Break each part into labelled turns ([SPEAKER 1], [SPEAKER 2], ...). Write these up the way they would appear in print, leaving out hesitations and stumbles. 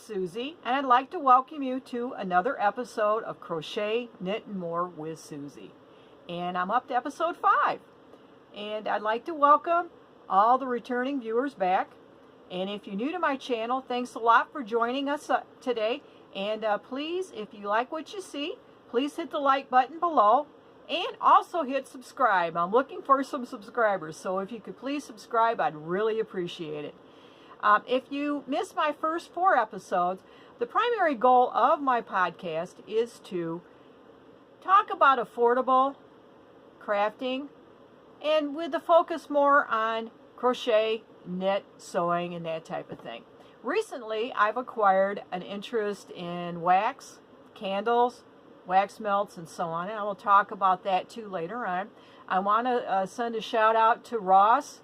[SPEAKER 1] Susie, and I'd like to welcome you to another episode of Crochet, Knit, and More with Susie. And I'm up to episode 5. And I'd like to welcome all the returning viewers back. And if you're new to my channel, thanks a lot for joining us today. And please, if you like what you see, please hit the like button below. And also hit subscribe. I'm looking for some subscribers. So if you could please subscribe, I'd really appreciate it. If you missed my first 4 episodes, the primary goal of my podcast is to talk about affordable crafting and with the focus more on crochet, knit, sewing, and that type of thing. Recently, I've acquired an interest in wax, candles, wax melts, and so on, and I will talk about that too later on. I want to send a shout out to Ross.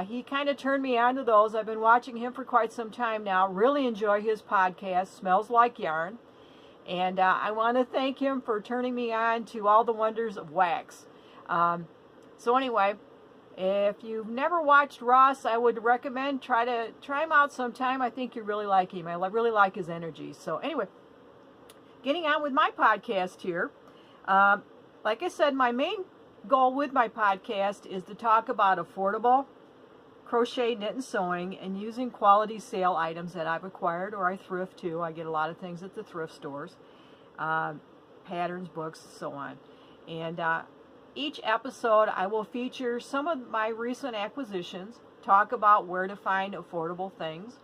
[SPEAKER 1] He kind of turned me on to those. I've been watching him for quite some time now. Really enjoy his podcast, Smells Like Yarn. And I want to thank him for turning me on to all the wonders of wax. So anyway, if you've never watched Ross, I would recommend try him out sometime. I think you really like him. I really like his energy. So anyway, getting on with my podcast here. Like I said, my main goal with my podcast is to talk about affordable crochet, knit, and sewing, and using quality sale items that I've acquired or I thrift too. I get a lot of things at the thrift stores, patterns, books, so on. And each episode I will feature some of my recent acquisitions, talk about where to find affordable things,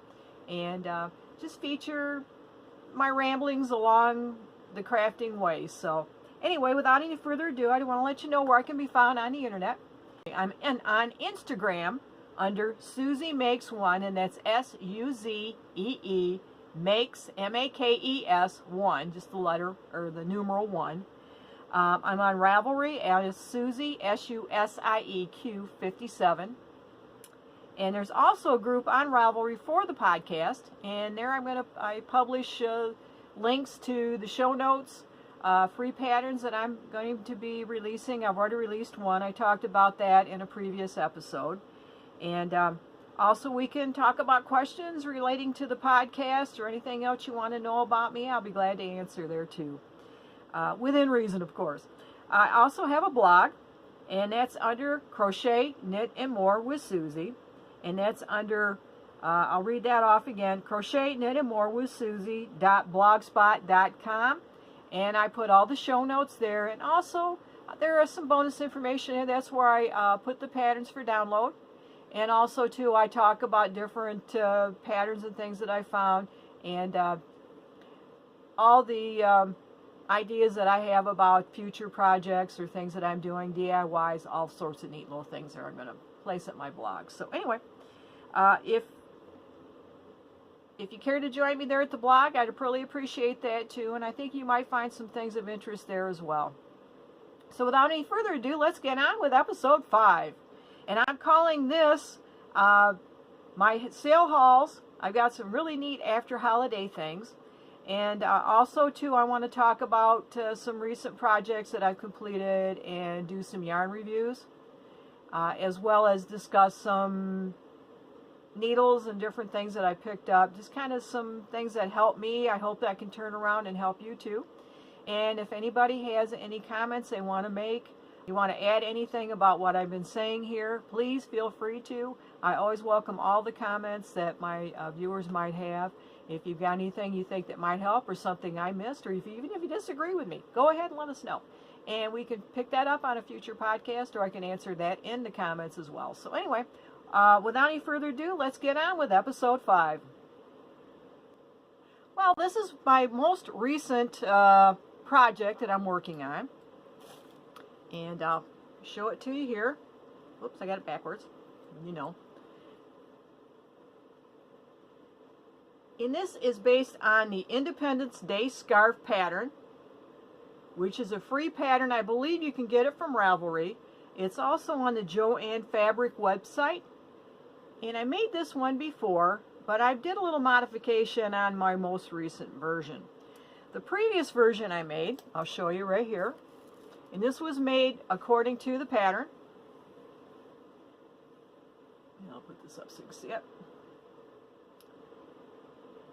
[SPEAKER 1] and just feature my ramblings along the crafting way. So anyway, without any further ado, I want to let you know where I can be found on the internet. I'm on Instagram under Suzee Makes One, and that's S-U-Z-E-E Makes, M-A-K-E-S 1, just the letter or the numeral 1. I'm on Ravelry, and it's Suzee, S-U-S-I-E-Q 57. And there's also a group on Ravelry for the podcast, and there I publish links to the show notes, free patterns that I'm going to be releasing. I've already released one. I talked about that in a previous episode. And also we can talk about questions relating to the podcast or anything else you want to know about me. I'll be glad to answer there too. Within reason, of course. I also have a blog, and that's under Crochet, Knit, and More with Susie. And that's under, I'll read that off again, Crochet, Knit, and More with Susie.blogspot.com. And I put all the show notes there. And also, there is some bonus information there. That's where I put the patterns for download. And also, too, I talk about different patterns and things that I found. And all the ideas that I have about future projects or things that I'm doing, DIYs, all sorts of neat little things there I'm going to place at my blog. So anyway, if you care to join me there at the blog, I'd really appreciate that too, and I think you might find some things of interest there as well. So without any further ado, let's get on with episode 5. And I'm calling this my sale hauls. I've got some really neat after holiday things. And also, too, I want to talk about some recent projects that I've completed and do some yarn reviews, as well as discuss some needles and different things that I picked up. Just kind of some things that help me. I hope that I can turn around and help you, too. And if anybody has any comments they want to make, you want to add anything about what I've been saying here, please feel free to. I always welcome all the comments that my viewers might have. If you've got anything you think that might help or something I missed, or even if you disagree with me, go ahead and let us know. And we can pick that up on a future podcast, or I can answer that in the comments as well. So anyway, without any further ado, let's get on with episode 5. Well, this is my most recent project that I'm working on. And I'll show it to you here. Oops, I got it backwards. You know. And this is based on the Independence Day scarf pattern, which is a free pattern. I believe you can get it from Ravelry. It's also on the Joann Fabric website. And I made this one before, but I did a little modification on my most recent version. The previous version I made, I'll show you right here. And this was made according to the pattern. And I'll put this up so you can see it.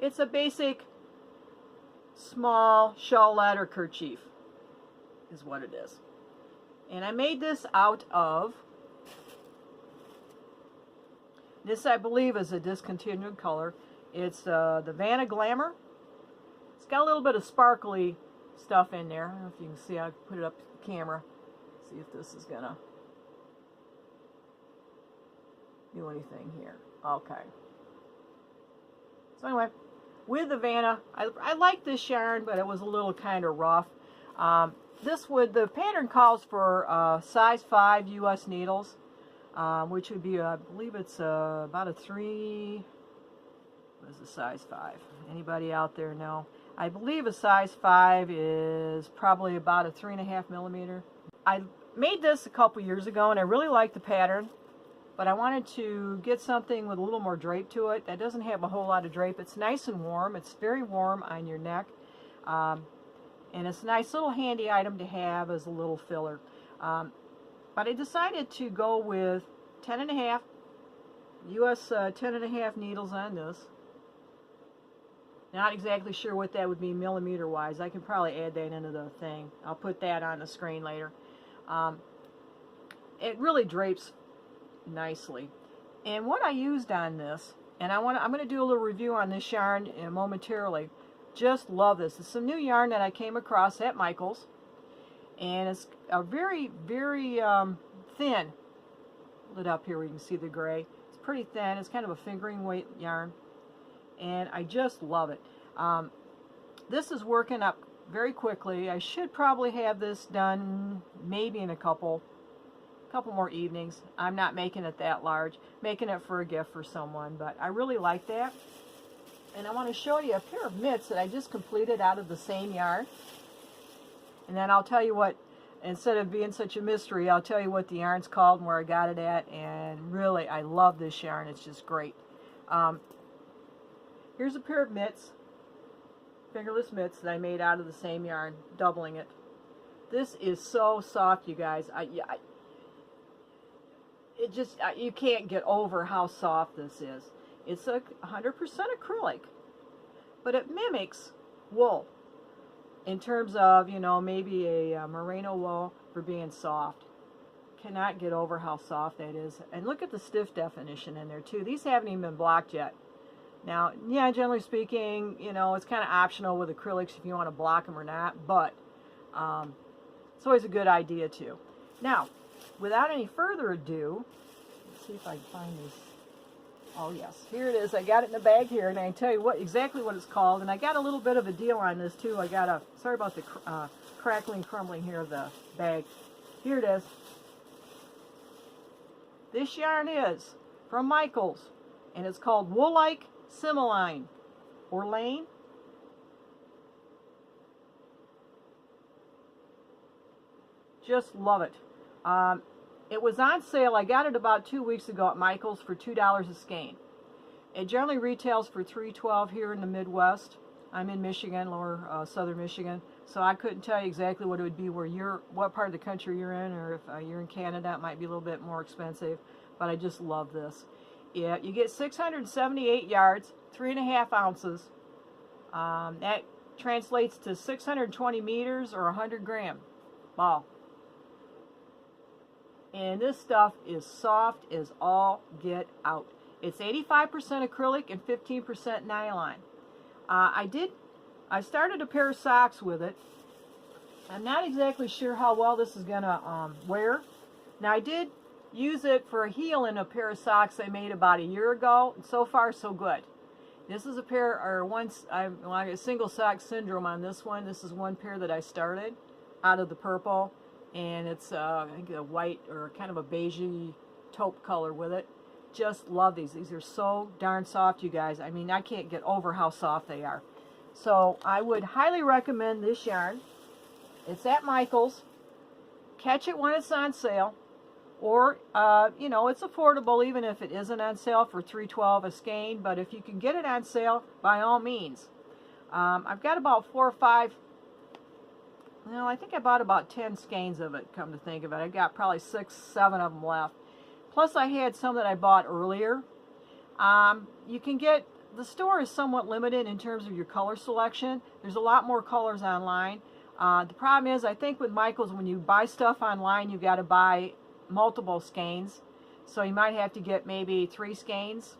[SPEAKER 1] It's a basic small shawlette or kerchief is what it is. And I made this out of, this I believe is a discontinued color. It's the Vanna Glamour. It's got a little bit of sparkly stuff in there. I don't know if you can see, I'll put it up to the camera. See if this is gonna do anything here. Okay. So anyway, with the Vanna, I like this yarn, but it was a little kind of rough. The pattern calls for size 5 US needles, which would be, I believe it's about a 3, what is a size 5? Anybody out there know? I believe a size 5 is probably about a 3.5 millimeter. I made this a couple years ago and I really liked the pattern, but I wanted to get something with a little more drape to it. That doesn't have a whole lot of drape. It's nice and warm. It's very warm on your neck. And it's a nice little handy item to have as a little filler. But I decided to go with 10.5 US 10.5 needles on this. Not exactly sure what that would be millimeter wise. I can probably add that into the thing. I'll put that on the screen later. It really drapes nicely. And what I used on this, and I'm going to do a little review on this yarn momentarily. Just love this. It's some new yarn that I came across at Michael's, and it's a very, very thin. Lit up here where you can see the gray. It's pretty thin. It's kind of a fingering weight yarn, and I just love it. This is working up very quickly. I should probably have this done maybe in a couple more evenings. I'm not making it that large, making it for a gift for someone, but I really like that. And I want to show you a pair of mitts that I just completed out of the same yarn. And then I'll tell you what, instead of being such a mystery, I'll tell you what the yarn's called and where I got it at. And really, I love this yarn. It's just great. Here's a pair of mitts, fingerless mitts that I made out of the same yarn, doubling it. This is so soft, you guys. You can't get over how soft this is. It's a 100% acrylic, but it mimics wool in terms of, you know, maybe a merino wool for being soft. Cannot get over how soft that is. And look at the stiff definition in there too. These haven't even been blocked yet. Now, yeah, generally speaking, you know, it's kind of optional with acrylics if you want to block them or not, but it's always a good idea too. Now, without any further ado, let's see if I can find these. Oh yes, here it is. I got it in the bag here, and I can tell you exactly what it's called. And I got a little bit of a deal on this too. Sorry about the crackling, crumbling here of the bag. Here it is. This yarn is from Michael's, and it's called Wool-like Similine or Lane. Just love it. It was on sale. I got it about 2 weeks ago at Michael's for $2 a skein. It generally retails for $3.12 here in the Midwest. I'm in Michigan, lower southern Michigan, so I couldn't tell you exactly what it would be what part of the country you're in, or if you're in Canada, it might be a little bit more expensive. But I just love this. Yeah, you get 678 yards, 3.5 ounces. That translates to 620 meters or 100 gram ball. And this stuff is soft as all get out. It's 85% acrylic and 15% nylon. I started a pair of socks with it. I'm not exactly sure how well this is gonna wear. Now I did use it for a heel in a pair of socks I made about a year ago. And so far so good. This is a pair, I got single sock syndrome on this one. This is one pair that I started out of the purple. And it's I think a white or kind of a beigey taupe color with it. Just love these. These are so darn soft, you guys. I mean, I can't get over how soft they are. So I would highly recommend this yarn. It's at Michael's. Catch it when it's on sale. Or, you know, it's affordable even if it isn't on sale for $3.12 a skein. But if you can get it on sale, by all means. I've got about 4 or 5. No, I think I bought about 10 skeins of it, come to think of it. I got probably 6, 7 of them left. Plus I had some that I bought earlier. You can get the store is somewhat limited in terms of your color selection. There's a lot more colors online. The problem is, I think with Michaels, when you buy stuff online, you got to buy multiple skeins. So you might have to get maybe 3 skeins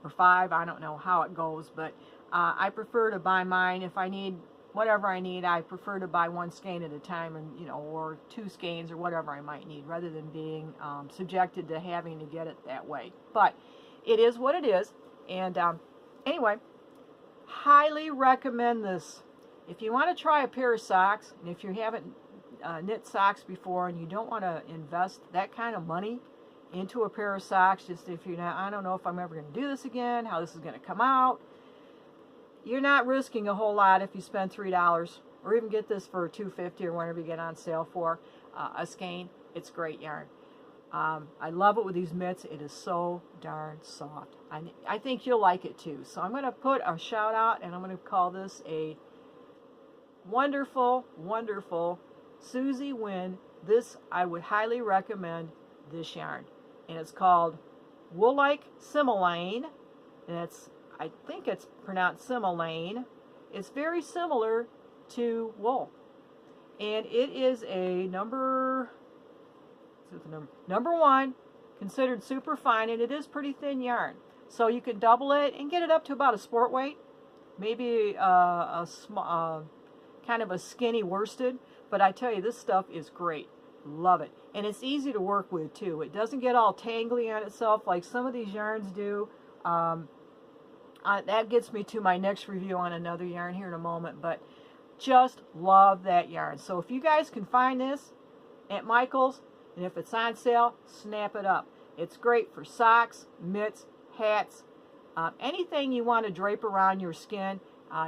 [SPEAKER 1] or 5. I don't know how it goes, but I prefer to buy mine. If I need whatever I need, I prefer to buy 1 skein at a time, and or 2 skeins or whatever I might need, rather than being subjected to having to get it that way. But it is what it is. And anyway, highly recommend this. If you want to try a pair of socks, and if you haven't knit socks before and you don't want to invest that kind of money into a pair of socks, just if you're not, I don't know if I'm ever going to do this again, how this is going to come out, you're not risking a whole lot if you spend $3, or even get this for $2.50 or whatever you get on sale for a skein. It's great yarn. I love it with these mitts. It is so darn soft. I think you'll like it too. So I'm going to put a shout out, and I'm going to call this a wonderful, wonderful Suzee win. This, I would highly recommend this yarn. And it's called Wool-like Miscellaneous. And I think it's pronounced Miscellaneous. It's very similar to wool. And it is a number 1, considered super fine, and it is pretty thin yarn. So you can double it and get it up to about a sport weight. Maybe a small, kind of a skinny worsted. But I tell you, this stuff is great. Love it. And it's easy to work with too. It doesn't get all tangly on itself like some of these yarns do. That gets me to my next review on another yarn here in a moment. But just love that yarn. So if you guys can find this at Michael's, and if it's on sale, snap it up. It's great for socks, mitts, hats, anything you want to drape around your skin.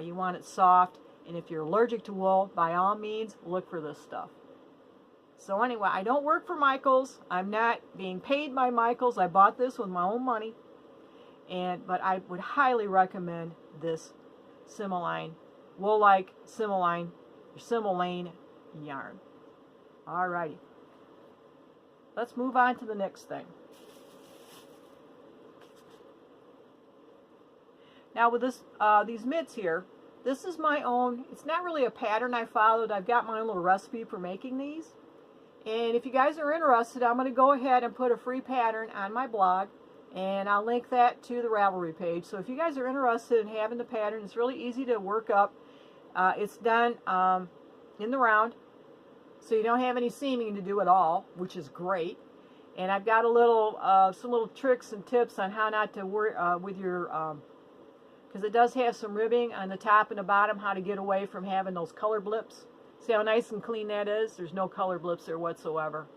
[SPEAKER 1] You want it soft. And if you're allergic to wool, by all means, look for this stuff. So anyway, I don't work for Michael's. I'm not being paid by Michael's. I bought this with my own money. But I would highly recommend this Miscellaneous, wool-like Miscellaneous yarn. Alrighty. Let's move on to the next thing. Now with this, these mitts here, this is my own. It's not really a pattern I followed. I've got my own little recipe for making these. And if you guys are interested, I'm going to go ahead and put a free pattern on my blog. And I'll link that to the Ravelry page. So if you guys are interested in having the pattern, it's really easy to work up. It's done in the round. So you don't have any seaming to do at all, which is great. And I've got a little, some little tricks and tips on how not to work with your, because it does have some ribbing on the top and the bottom, how to get away from having those color blips. See how nice and clean that is? There's no color blips there whatsoever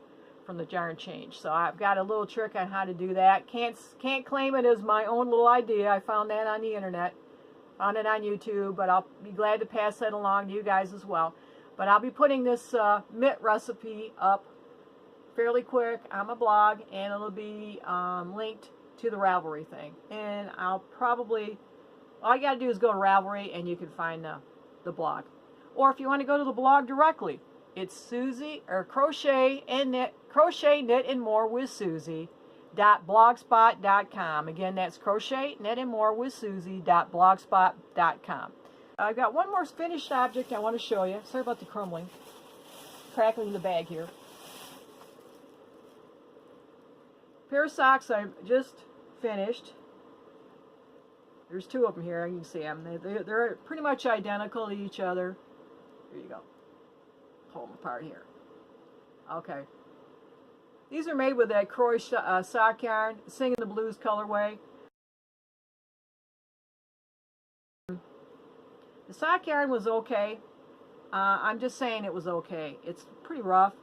[SPEAKER 1] from the yarn change. So I've got a little trick on how to do that. Can't claim it as my own little idea. I found that on the internet, found it on YouTube, but I'll be glad to pass that along to you guys as well. But I'll be putting this mitt recipe up fairly quick on my blog, and it'll be linked to the Ravelry thing. And I'll probably, all you got to do is go to Ravelry and you can find the blog. Or if you want to go to the blog directly, it's Suzee, or Crochet, Knit and More with Suzee.blogspot.com. Again, that's Crochet, Knit and More with Suzee.blogspot.com. I've got one more finished object I want to show you. Sorry about the crumbling, crackling the bag here. Pair of socks I've just finished. There's 2 of them here. You can see them. They're pretty much identical to each other. Here you go. Pull them apart here. Okay. These are made with that Crochet sock yarn, Singing the Blues colorway. The sock yarn was okay. I'm just saying it was okay. It's pretty rough.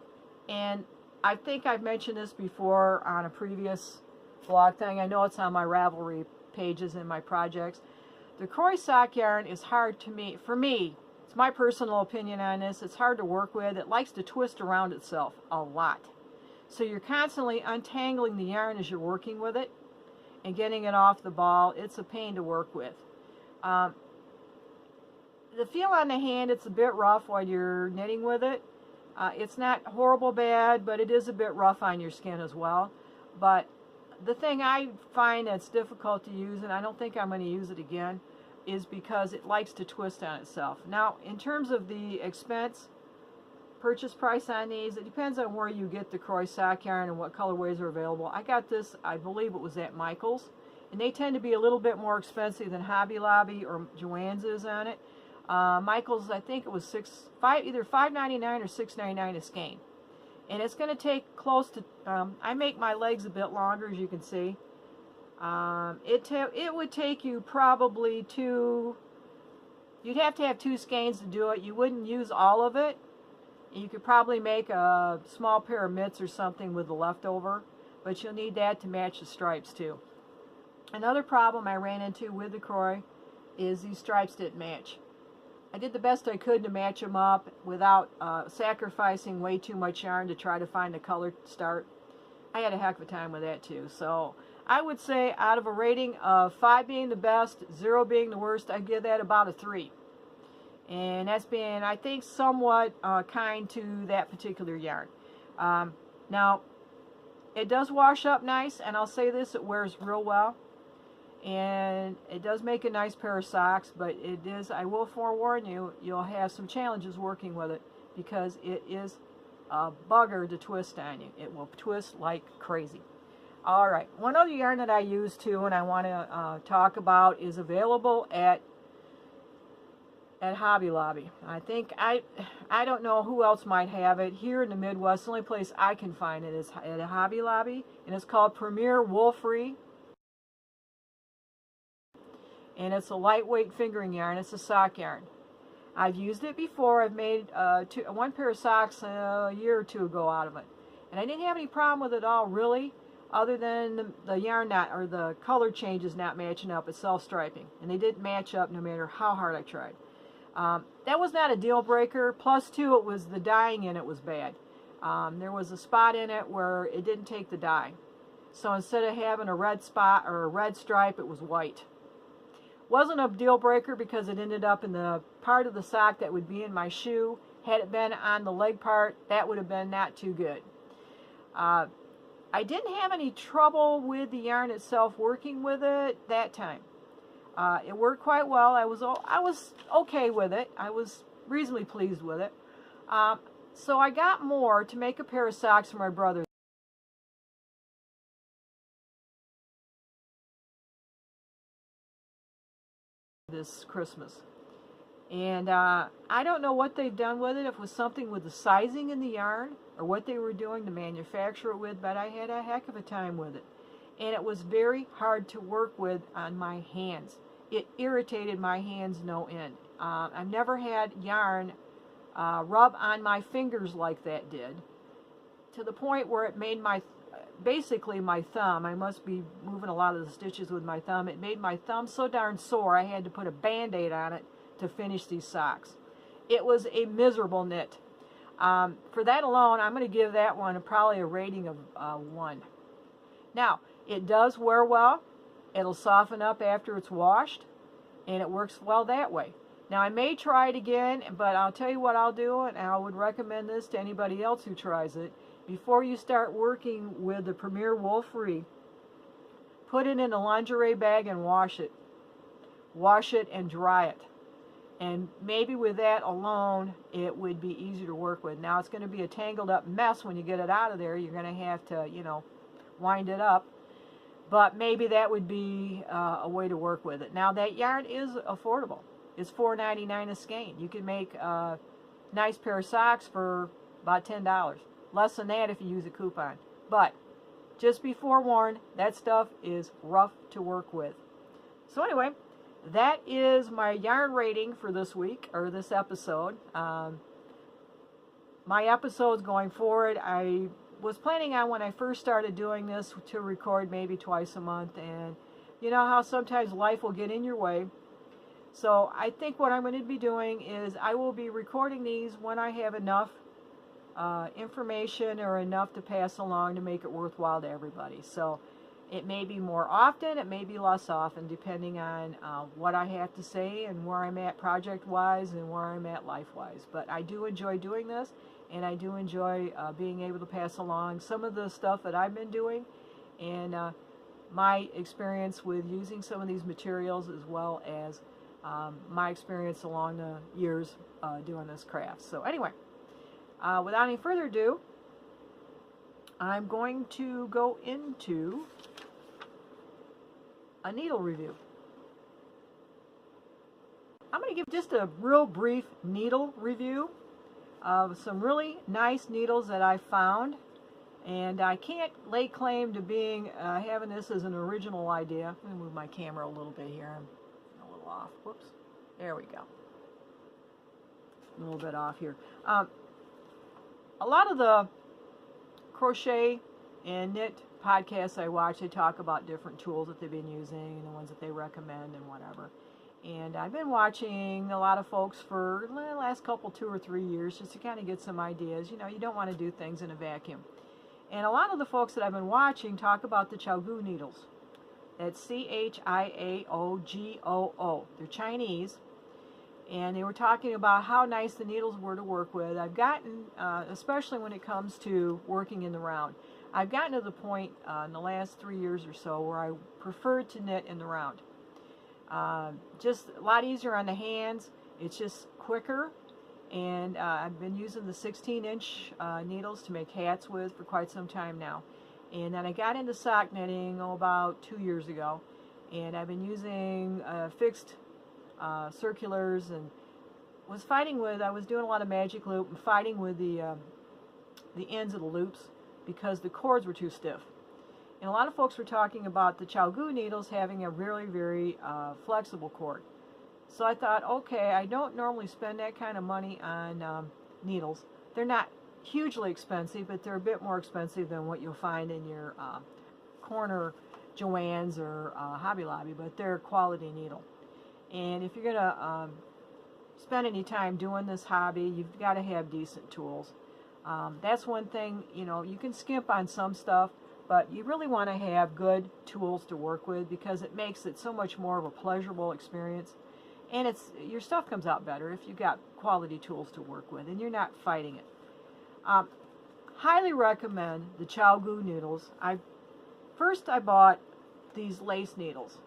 [SPEAKER 1] And I think I've mentioned this before on a previous blog thing. I know it's on my Ravelry pages and my projects. The Crochet sock yarn is hard to me. For me, it's my personal opinion on this. It's hard to work with. It likes to twist around itself a lot. So you're constantly untangling the yarn as you're working with it and getting it off the ball. It's a pain to work with. The feel on the hand, it's a bit rough while you're knitting with it. It's not horrible bad, but it is a bit rough on your skin as well. But the thing I find that's difficult to use, and I don't think I'm going to use it again, is because it likes to twist on itself. Now, in terms of the expense, purchase price on these, it depends on where you get the Crochet sock yarn and what colorways are available. I got this, I believe it was at Michael's, and they tend to be a little bit more expensive than Hobby Lobby or Joann's is on it. Michael's, I think it was either $5.99 or $6.99 a skein. And it's going to take close to, I make my legs a bit longer, as you can see. It would take you probably you'd have to have 2 skeins to do it. You wouldn't use all of it. You could probably make a small pair of mitts or something with the leftover, but you'll need that to match the stripes too. Another problem I ran into with the Crochet is these stripes didn't match. I did the best I could to match them up without sacrificing way too much yarn to try to find the color start. I had a heck of a time with that too. So I would say out of a rating of 5 being the best, 0 being the worst, I'd give that about a 3. And that's being, I think, somewhat kind to that particular yarn. Now, it does wash up nice, and I'll say this, it wears real well. And it does make a nice pair of socks, but it is, I will forewarn you, you'll have some challenges working with it because it is a bugger to twist on you. It will twist like crazy. Alright, one other yarn that I use too and I want to talk about is available at Hobby Lobby. I think, I don't know who else might have it. Here in the Midwest, the only place I can find it is at Hobby Lobby, and it's called Premier Wool-Free. And it's a lightweight fingering yarn. It's a sock yarn. I've used it before. I've made one pair of socks a year or 2 ago out of it. And I didn't have any problem with it at all, really, other than the yarn or the color changes not matching up. It's self-striping. And they didn't match up no matter how hard I tried. That was not a deal breaker. Plus, too, it was the dyeing in it was bad. There was a spot in it where it didn't take the dye. So instead of having a red spot or a red stripe, it was white. Wasn't a deal breaker because it ended up in the part of the sock that would be in my shoe. Had it been on the leg part, that would have been not too good. I didn't have any trouble with the yarn itself working with it that time. It worked quite well. I was okay with it. I was reasonably pleased with it. So I got more to make a pair of socks for my brother this Christmas. And I don't know what they've done with it, if it was something with the sizing in the yarn or what they were doing to manufacture it with, but I had a heck of a time with it. And it was very hard to work with on my hands. It irritated my hands no end. I've never had yarn rub on my fingers like that did, to the point where it made basically my thumb, I must be moving a lot of the stitches with my thumb, it made my thumb so darn sore I had to put a band-aid on it to finish these socks. It was a miserable knit. For that alone, I'm going to give that one probably a rating of 1. Now, it does wear well. It'll soften up after it's washed, and it works well that way. Now, I may try it again, but I'll tell you what I'll do, and I would recommend this to anybody else who tries it. Before you start working with the Premier Wool-Free, put it in a lingerie bag and wash it. Wash it and dry it. And maybe with that alone, it would be easier to work with. Now, it's going to be a tangled up mess when you get it out of there. You're going to have to, wind it up. But maybe that would be a way to work with it. Now, that yarn is affordable. It's $4.99 a skein. You can make a nice pair of socks for about $10. Less than that if you use a coupon. But just be forewarned, that stuff is rough to work with. So anyway, that is my yarn rating for this week, or this episode. My episodes going forward, I was planning on, when I first started doing this, to record maybe twice a month, and you know how sometimes life will get in your way. So I think what I'm going to be doing is I will be recording these when I have enough information or enough to pass along to make it worthwhile to everybody. So it may be more often, it may be less often, depending on what I have to say and where I'm at project-wise and where I'm at life-wise. But I do enjoy doing this, and I do enjoy being able to pass along some of the stuff that I've been doing. And my experience with using some of these materials, as well as my experience along the years doing this craft. So anyway, without any further ado, I'm going to go into a needle review. I'm going to give just a real brief needle review of some really nice needles that I found. And I can't lay claim to being having this as an original idea. Let me move my camera a little bit here. I'm a little off. Whoops. There we go. A little bit off here. A lot of the crochet and knit podcasts I watch, they talk about different tools that they've been using and the ones that they recommend and whatever. And I've been watching a lot of folks for the last couple, 2 or 3 years, just to kind of get some ideas. You know, you don't want to do things in a vacuum. And a lot of the folks that I've been watching talk about the chock-full needles. That's Chiaogoo. They're Chinese. And they were talking about how nice the needles were to work with. I've gotten, especially when it comes to working in the round, I've gotten to the point in the last 3 years or so where I prefer to knit in the round. Just a lot easier on the hands. It's just quicker. And I've been using the 16-inch needles to make hats with for quite some time now. And then I got into sock knitting about 2 years ago. And I've been using fixed circulars, and was I was doing a lot of magic loop and fighting with the ends of the loops because the cords were too stiff. And a lot of folks were talking about the chock-full needles having a very, very flexible cord. So I thought, okay, I don't normally spend that kind of money on needles. They're not hugely expensive, but they're a bit more expensive than what you'll find in your corner Joann's or Hobby Lobby, but they're a quality needle. And if you're going to spend any time doing this hobby, you've got to have decent tools. That's one thing, you know, you can skimp on some stuff, but you really want to have good tools to work with because it makes it so much more of a pleasurable experience. And your stuff comes out better if you've got quality tools to work with and you're not fighting it. Highly recommend the chock-full needles. First I bought these lace needles.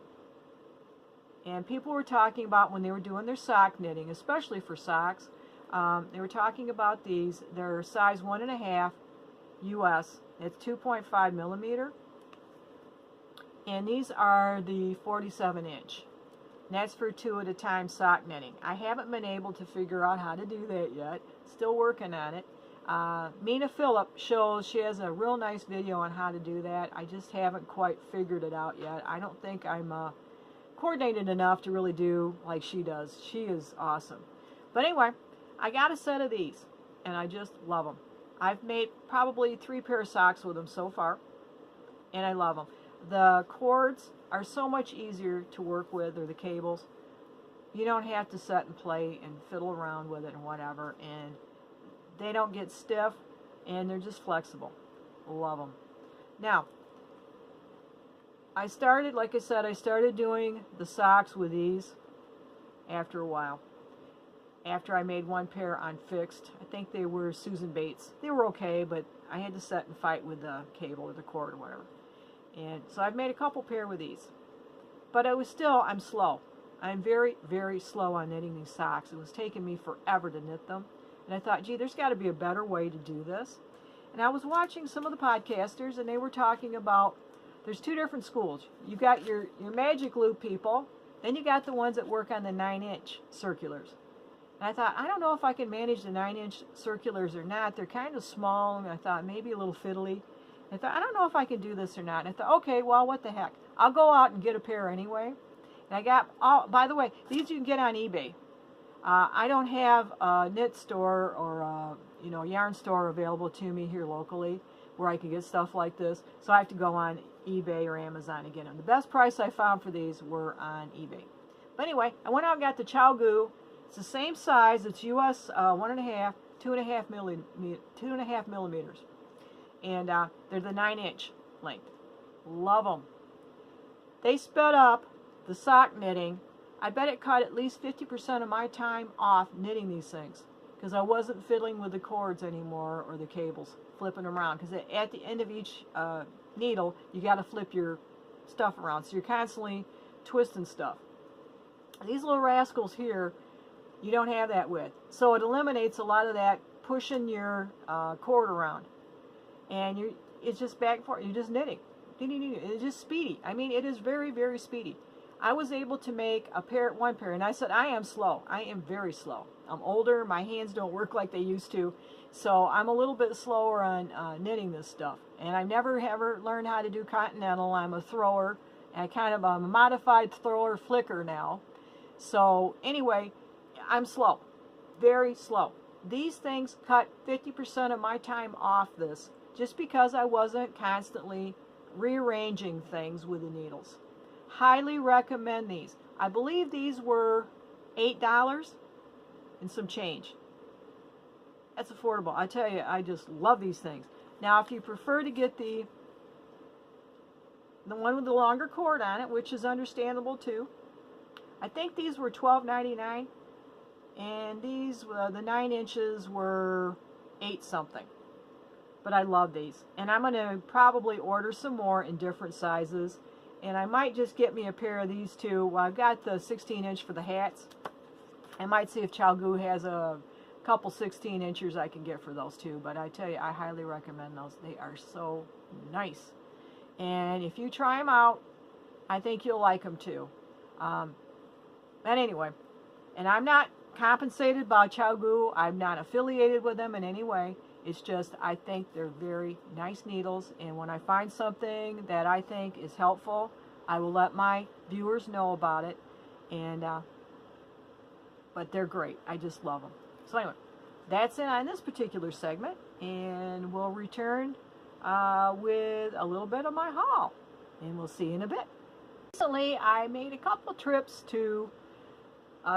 [SPEAKER 1] And people were talking about when they were doing their sock knitting, especially for socks, they were talking about these. They're size 1.5 US. It's 2.5 millimeter. And these are the 47-inch. And that's for 2 at a time sock knitting. I haven't been able to figure out how to do that yet. Still working on it. Mina Phillip shows, she has a real nice video on how to do that. I just haven't quite figured it out yet. I don't think I'm coordinated enough to really do like she does. She is awesome. But anyway, I got a set of these, and I just love them. I've made probably 3 pair of socks with them so far, and I love them. The cords are so much easier to work with, or the cables. You don't have to set and play and fiddle around with it and whatever, and they don't get stiff, and they're just flexible. Love them. Now, I started, like I said, I started doing the socks with these after a while. After I made 1 pair on fixed. I think they were Susan Bates. They were okay, but I had to set and fight with the cable or the cord or whatever. And so I've made a couple pair with these. But I'm slow. I'm very, very slow on knitting these socks. It was taking me forever to knit them. And I thought, gee, there's got to be a better way to do this. And I was watching some of the podcasters, and they were talking about, there's 2 different schools. You've got your magic loop people, then you got the ones that work on the 9-inch circulars. And I thought, I don't know if I can manage the 9-inch circulars or not. They're kind of small, and I thought maybe a little fiddly. I thought, I don't know if I can do this or not. And I thought, okay, well, what the heck. I'll go out and get a pair anyway. And I got, by the way, these you can get on eBay. I don't have a knit store or a yarn store available to me here locally where I can get stuff like this. So I have to go on eBay or Amazon to get them. The best price I found for these were on eBay. But anyway, I went out and got the chock-full. It's the same size. It's US 1.5, 2.5 millimeters. And they're the 9-inch length. Love them. They sped up the sock knitting. I bet it cut at least 50% of my time off knitting these things because I wasn't fiddling with the cords anymore or the cables, flipping them around. Because at the end of each needle, you got to flip your stuff around, so you're constantly twisting stuff. These little rascals here, you don't have that with. So it eliminates a lot of that pushing your cord around. And it's just back and forth. You're just knitting. It's just speedy. I mean, it is very, very speedy. I was able to make one pair, and I said, I am slow. I am very slow. I'm older. My hands don't work like they used to. So I'm a little bit slower on knitting this stuff. And I've never ever learned how to do continental. I'm a thrower. And I'm a modified thrower flicker now. So anyway, I'm slow. Very slow. These things cut 50% of my time off this just because I wasn't constantly rearranging things with the needles. Highly recommend these. I believe these were $8 and some change. That's affordable. I tell you, I just love these things. Now, if you prefer to get the one with the longer cord on it, which is understandable too, I think these were $12.99, and these, the 9 inches, were $8 something. But I love these, and I'm going to probably order some more in different sizes, and I might just get me a pair of these too. Well, I've got the 16-inch for the hats. I might see if ChowGoo has a couple 16-inchers I can get for those too, but I tell you, I highly recommend those. They are so nice, and if you try them out, I think you'll like them too. But anyway, and I'm not compensated by ChowGoo. I'm not affiliated with them in any way. It's just, I think they're very nice needles, and when I find something that I think is helpful, I will let my viewers know about it. And but they're great. I just love them. So anyway, that's it on this particular segment, and we'll return with a little bit of my haul, and we'll see you in a bit. Recently, I made a couple trips to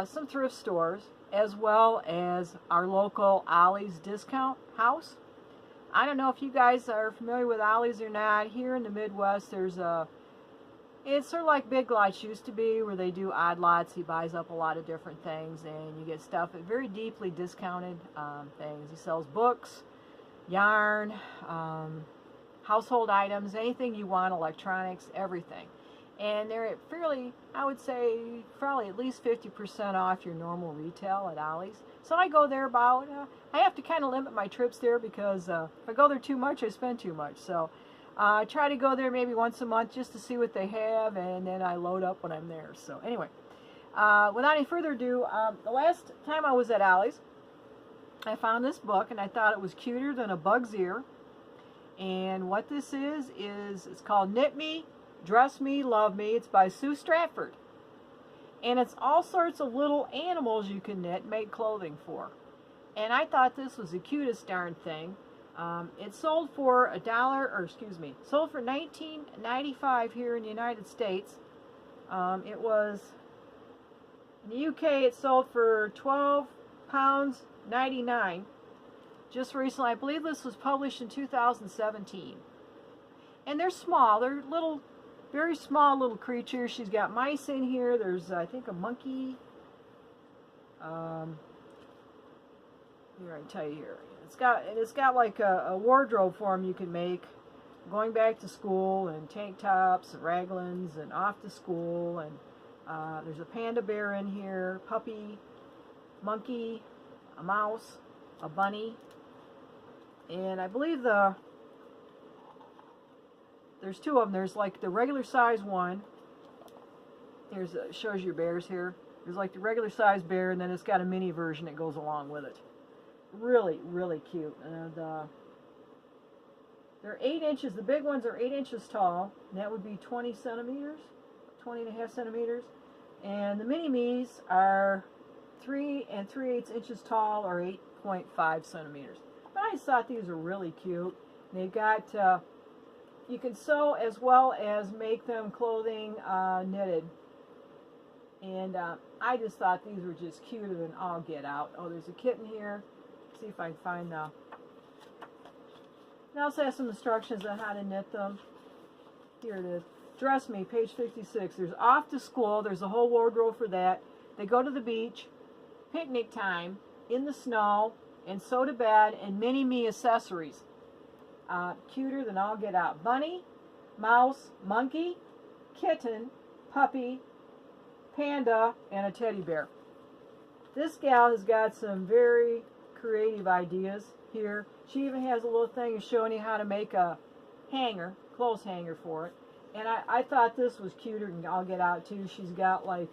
[SPEAKER 1] some thrift stores, as well as our local Ollie's discount house. I don't know if you guys are familiar with Ollie's or not. Here in the Midwest, there's it's sort of like Big Lots used to be, where they do odd lots. He buys up a lot of different things, and you get stuff at very deeply discounted things. He sells books, yarn, household items, anything you want, electronics, everything. And they're at fairly, I would say, probably at least 50% off your normal retail at Ollie's. So I go there about, I have to kind of limit my trips there, because if I go there too much, I spend too much. So I try to go there maybe once a month just to see what they have, and then I load up when I'm there. So anyway, without any further ado, the last time I was at Ollie's, I found this book, and I thought it was cuter than a bug's ear. And what this is it's called Knit Me, Dress Me, Love Me. It's by Sue Stratford. And it's all sorts of little animals you can knit and make clothing for. And I thought this was the cutest darn thing. It sold for sold for $19.95 here in the United States. It was, in the UK, it sold for £12.99. Just recently. I believe this was published in 2017. And they're small. They're little, very small little creatures. She's got mice in here. There's, I think, a monkey. Here, I tell you here. It's got like a wardrobe for them you can make, going back to school, and tank tops and raglans, and off to school. And there's a panda bear in here, puppy, monkey, a mouse, a bunny, and I believe there's two of them. There's like the regular size one. Shows your bears here. There's like the regular size bear, and then it's got a mini version that goes along with it. Really, really cute. And they're 8 inches. The big ones are 8 inches tall, and that would be 20 centimeters, 20.5 centimeters. And the mini-me's are 3 3/8 inches tall, or 8.5 centimeters. But I just thought these were really cute. They've got, you can sew as well as make them clothing knitted. And I just thought these were just cuter than all get out. Oh, there's a kitten here. See if I can find the... It also has some instructions on how to knit them. Here it is. Dress Me, page 56. There's off to school. There's a whole wardrobe for that. They go to the beach, picnic time, in the snow, and sew to bed, and mini-me accessories. Cuter than all get out. Bunny, mouse, monkey, kitten, puppy, panda, and a teddy bear. This gal has got some very creative ideas here. She even has a little thing showing you how to make a hanger, clothes hanger for it. And I thought this was cuter than I'll get out too. She's got like,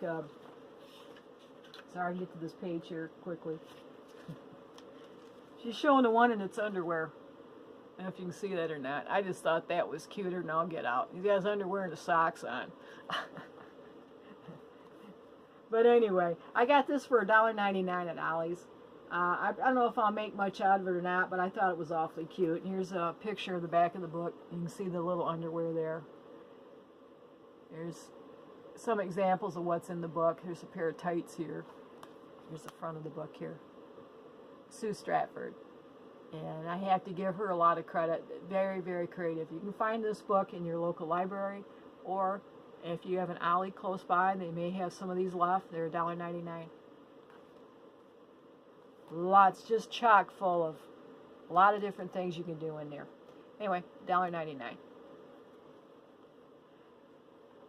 [SPEAKER 1] sorry, get to this page here quickly. She's showing the one in its underwear. I don't know if you can see that or not. I just thought that was cuter than I'll get out. He has underwear and the socks on. But anyway, I got this for $1.99 at Ollie's. I don't know if I'll make much out of it or not, but I thought it was awfully cute. And here's a picture of the back of the book. You can see the little underwear there. There's some examples of what's in the book. Here's a pair of tights here. Here's the front of the book here. Sue Stratford. And I have to give her a lot of credit. Very, very creative. You can find this book in your local library, or if you have an Ollie close by, they may have some of these left. They're $1.99. Lots, just chock full of a lot of different things you can do in there. Anyway, $1.99.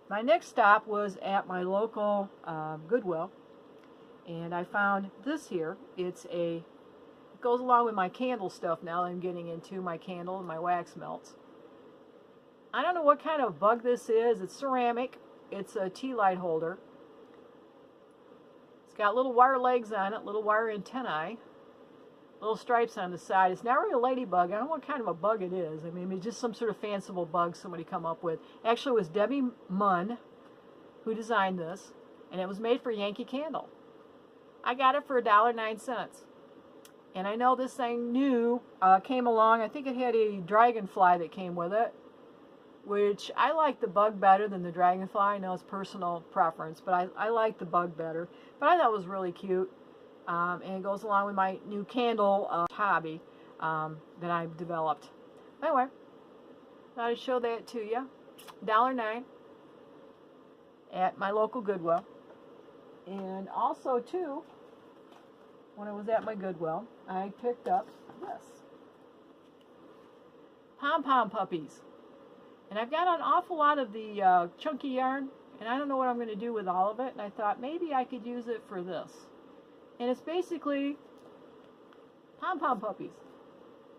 [SPEAKER 1] My next stop was at my local Goodwill, and I found this here. It goes along with my candle stuff now that I'm getting into, my candle and my wax melts. I don't know what kind of bug this is. It's ceramic. It's a tea light holder. It's got little wire legs on it, little wire antennae, little stripes on the side. It's not really a ladybug. I don't know what kind of a bug it is. I mean, it's just some sort of fanciful bug somebody come up with. Actually, it was Debbie Munn who designed this, and it was made for Yankee Candle. I got it for $1.09. And I know this thing new came along. I think it had a dragonfly that came with it, which I like the bug better than the dragonfly. I know it's personal preference, but I like the bug better. But I thought it was really cute. And it goes along with my new candle hobby that I've developed. Anyway, thought I'd show that to you. $1.09 at my local Goodwill. And also, too, when I was at my Goodwill, I picked up this. Pom-pom puppies. And I've got an awful lot of the chunky yarn, and I don't know what I'm going to do with all of it, and I thought maybe I could use it for this. And it's basically pom-pom puppies.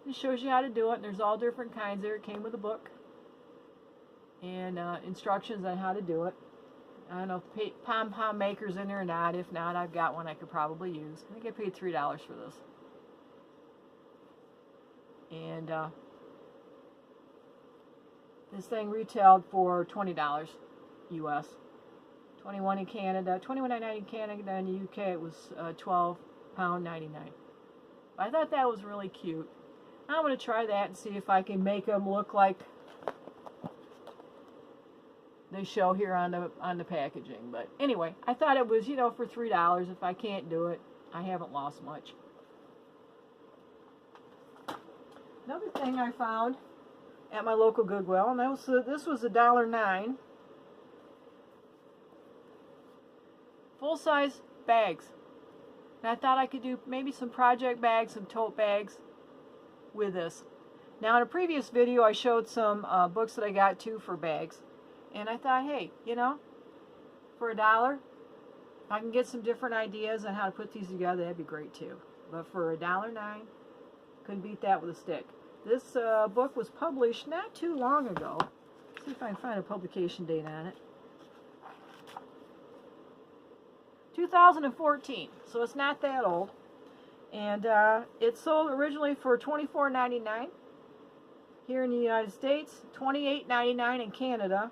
[SPEAKER 1] It shows you how to do it, and there's all different kinds there. It came with a book and instructions on how to do it. I don't know if pom-pom maker's in there or not. If not, I've got one I could probably use. I think I paid $3 for this. And this thing retailed for $20 US. 21 in Canada, $21.99 in Canada, and in the UK it was £12.99. I thought that was really cute. I'm going to try that and see if I can make them look like they show here on the packaging. But anyway, I thought it was, for $3. If I can't do it, I haven't lost much. Another thing I found at my local Goodwill, and this was $1.09. Full-size bags. And I thought I could do maybe some project bags, some tote bags with this. Now, in a previous video, I showed some books that I got too for bags. And I thought, hey, for $1, if I can get some different ideas on how to put these together, that'd be great too. But for $1.09, couldn't beat that with a stick. This book was published not too long ago. Let's see if I can find a publication date on it. 2014, so it's not that old. And it sold originally for $24.99 here in the United States, $28.99 in Canada,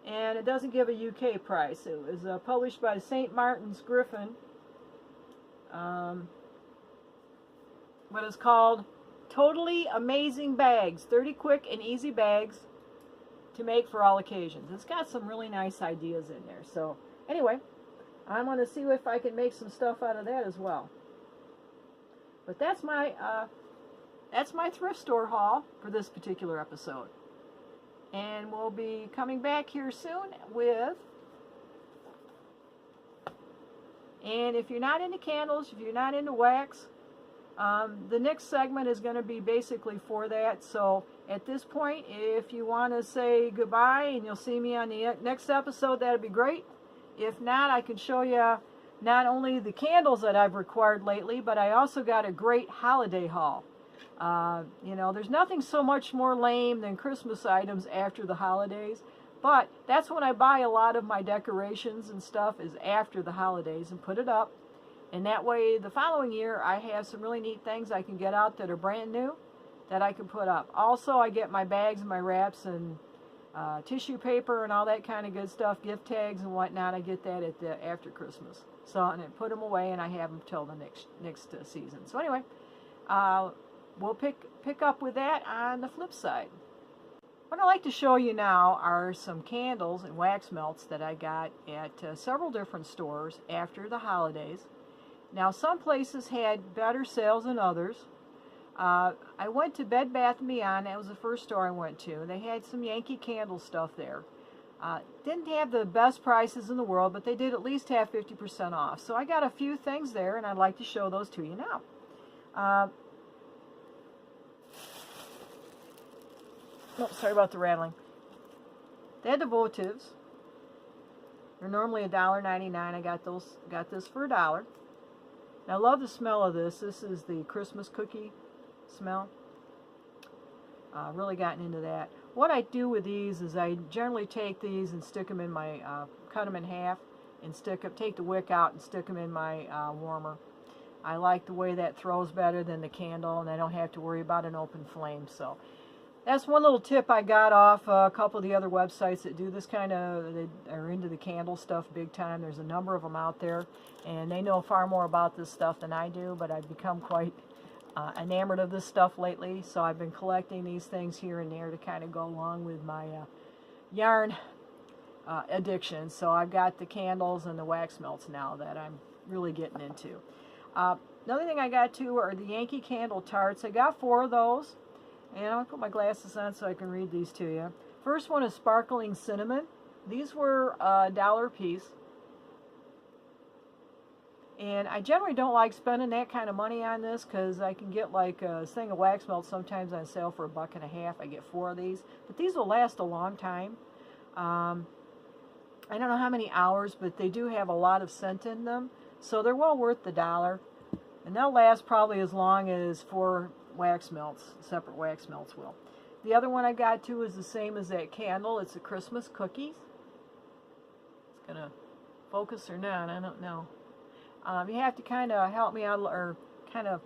[SPEAKER 1] and it doesn't give a UK price. It was published by St. Martin's Griffin, but it's called Totally Amazing Bags, 30 quick and easy bags to make for all occasions. It's got some really nice ideas in there. So anyway, I'm going to see if I can make some stuff out of that as well. But that's my thrift store haul for this particular episode. And we'll be coming back here soon with, and if you're not into candles, if you're not into wax, The next segment is going to be basically for that. So at this point, if you want to say goodbye and you'll see me on the next episode, that'd be great. If not, I can show you not only the candles that I've required lately, but I also got a great holiday haul. You know, there's nothing so much more lame than Christmas items after the holidays, but that's when I buy a lot of my decorations and stuff, is after the holidays, and put it up. And that way, the following year, I have some really neat things I can get out that are brand new that I can put up. Also, I get my bags and my wraps and tissue paper and all that kind of good stuff, gift tags and whatnot. I get that at the after Christmas. So, and I put them away, and I have them till the next season. So anyway, we'll pick up with that on the flip side. What I'd like to show you now are some candles and wax melts that I got at several different stores after the holidays. Now, some places had better sales than others. I went to Bed Bath & Beyond. That was the first store I went to. They had some Yankee Candle stuff there. Didn't have the best prices in the world, but they did at least have 50% off. So I got a few things there, and I'd like to show those to you now. Oh, sorry about the rattling. They had the votives. They're normally $1.99. I got this for $1. I love the smell of this. This is the Christmas cookie smell. Really gotten into that. What I do with these is I generally take these and stick them in my, cut them in half and take the wick out and stick them in my warmer. I like the way that throws better than the candle, and I don't have to worry about an open flame. So that's one little tip I got off a couple of the other websites that do this kind of, they are into the candle stuff big time. There's a number of them out there, and they know far more about this stuff than I do, but I've become quite enamored of this stuff lately, so I've been collecting these things here and there to kind of go along with my yarn addiction. So I've got the candles and the wax melts now that I'm really getting into. Another thing I got too are the Yankee Candle tarts. I got 4 of those. And I'm going to put my glasses on so I can read these to you. First one is Sparkling Cinnamon. These were $1 a piece. And I generally don't like spending that kind of money on this because I can get like a thing of wax melt sometimes on sale for $1.50. I get 4 of these. But these will last a long time. I don't know how many hours, but they do have a lot of scent in them. So they're well worth the $1. And they'll last probably as long as 4 wax melts, separate wax melts will. The other one I got too is the same as that candle. It's a Christmas cookies. It's gonna focus or not, I don't know. You have to kind of help me out, or kind of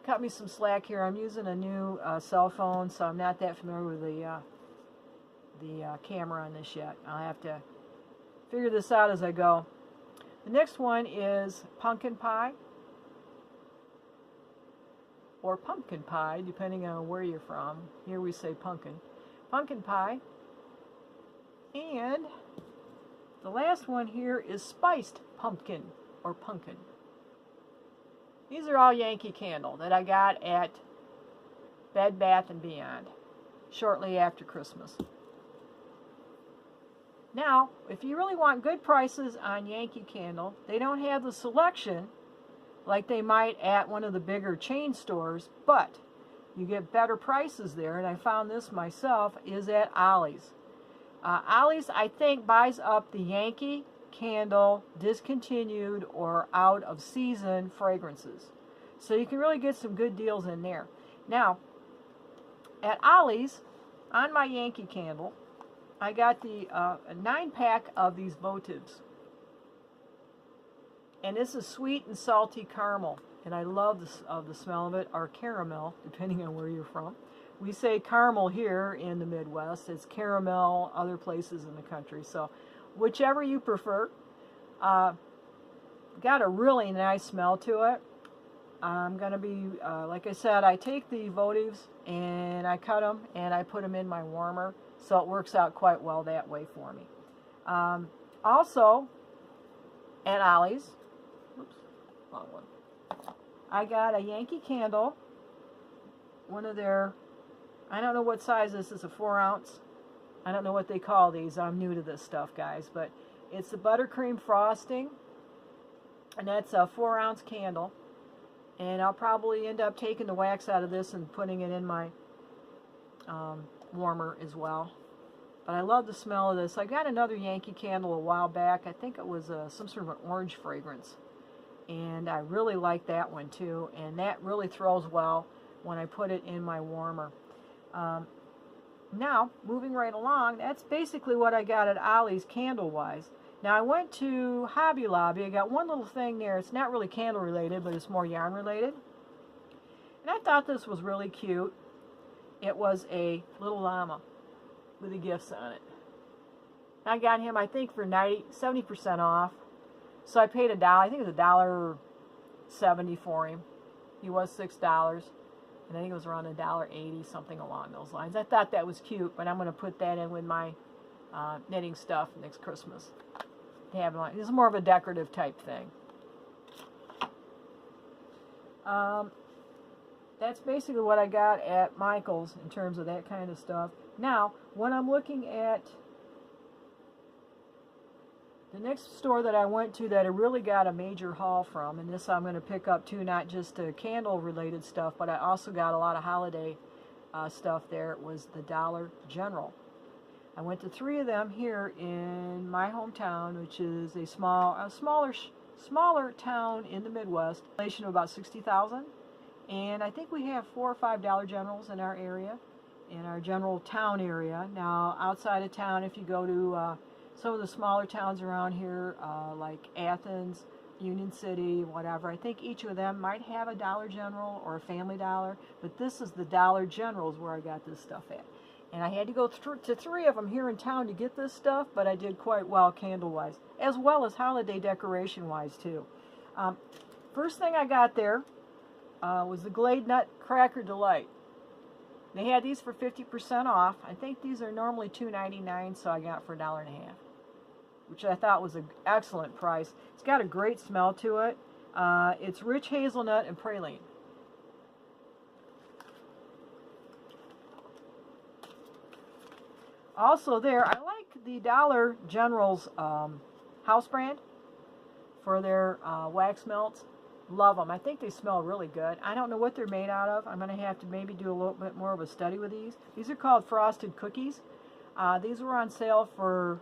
[SPEAKER 1] cut me some slack here. I'm using a new cell phone, so I'm not that familiar with the camera on this yet. I'll have to figure this out as I go. The next one is Pumpkin Pie, or pumpkin pie, depending on where you're from. Here we say pumpkin. Pumpkin pie. And the last one here is spiced pumpkin, or pumpkin. These are all Yankee Candle that I got at Bed Bath & Beyond shortly after Christmas. Now, if you really want good prices on Yankee Candle, they don't have the selection like they might at one of the bigger chain stores, but you get better prices there, and I found this myself, is at Ollie's. Ollie's, I think, buys up the Yankee Candle discontinued or out of season fragrances. So you can really get some good deals in there. Now, at Ollie's, on my Yankee Candle, I got the a 9-pack of these votives. And this is sweet and salty caramel, and I love the smell of it, or caramel, depending on where you're from. We say caramel here in the Midwest. It's caramel other places in the country. So whichever you prefer. Got a really nice smell to it. I'm going to be, like I said, I take the votives and I cut them and I put them in my warmer. So it works out quite well that way for me. Also, at Ollie's, oops, wrong one. I got a Yankee Candle, one of their, I don't know what size this is, a 4-ounce. I don't know what they call these. I'm new to this stuff, guys, but it's the buttercream frosting, and that's a 4-ounce candle. And I'll probably end up taking the wax out of this and putting it in my warmer as well. But I love the smell of this. I got another Yankee candle a while back. I think it was some sort of an orange fragrance. And I really like that one too. And that really throws well when I put it in my warmer. Now, moving right along, that's basically what I got at Ollie's candle-wise. Now, I went to Hobby Lobby. I got one little thing there. It's not really candle related, but it's more yarn related. And I thought this was really cute. It was a little llama with the gifts on it. I got him, I think, for 70% off. So I paid $1. I think it was $1.70 for him. He was $6. And I think it was around $1.80, something along those lines. I thought that was cute, but I'm going to put that in with my knitting stuff next Christmas. This is more of a decorative type thing. That's basically what I got at Michael's in terms of that kind of stuff. Now, when I'm looking at the next store that I went to that I really got a major haul from, and this I'm going to pick up too, not just candle related stuff, but I also got a lot of holiday stuff there, was the Dollar General. I went to 3 of them here in my hometown, which is a smaller town in the Midwest, population of about 60,000. And I think we have 4 or 5 Dollar Generals in our area, in our general town area. Now, outside of town, if you go to some of the smaller towns around here, like Athens, Union City, whatever, I think each of them might have a Dollar General or a Family Dollar, but this is the Dollar Generals where I got this stuff at. And I had to go to 3 of them here in town to get this stuff, but I did quite well candle-wise, as well as holiday decoration-wise, too. First thing I got there was the Glade Nut Cracker Delight. They had these for 50% off. I think these are normally $2.99, so I got for $1.50, which I thought was an excellent price. It's got a great smell to it. It's rich hazelnut and praline. Also there, I like the Dollar General's house brand for their wax melts. Love them. I think they smell really good. I don't know what they're made out of. I'm going to have to maybe do a little bit more of a study with these. These are called Frosted Cookies. These were on sale for,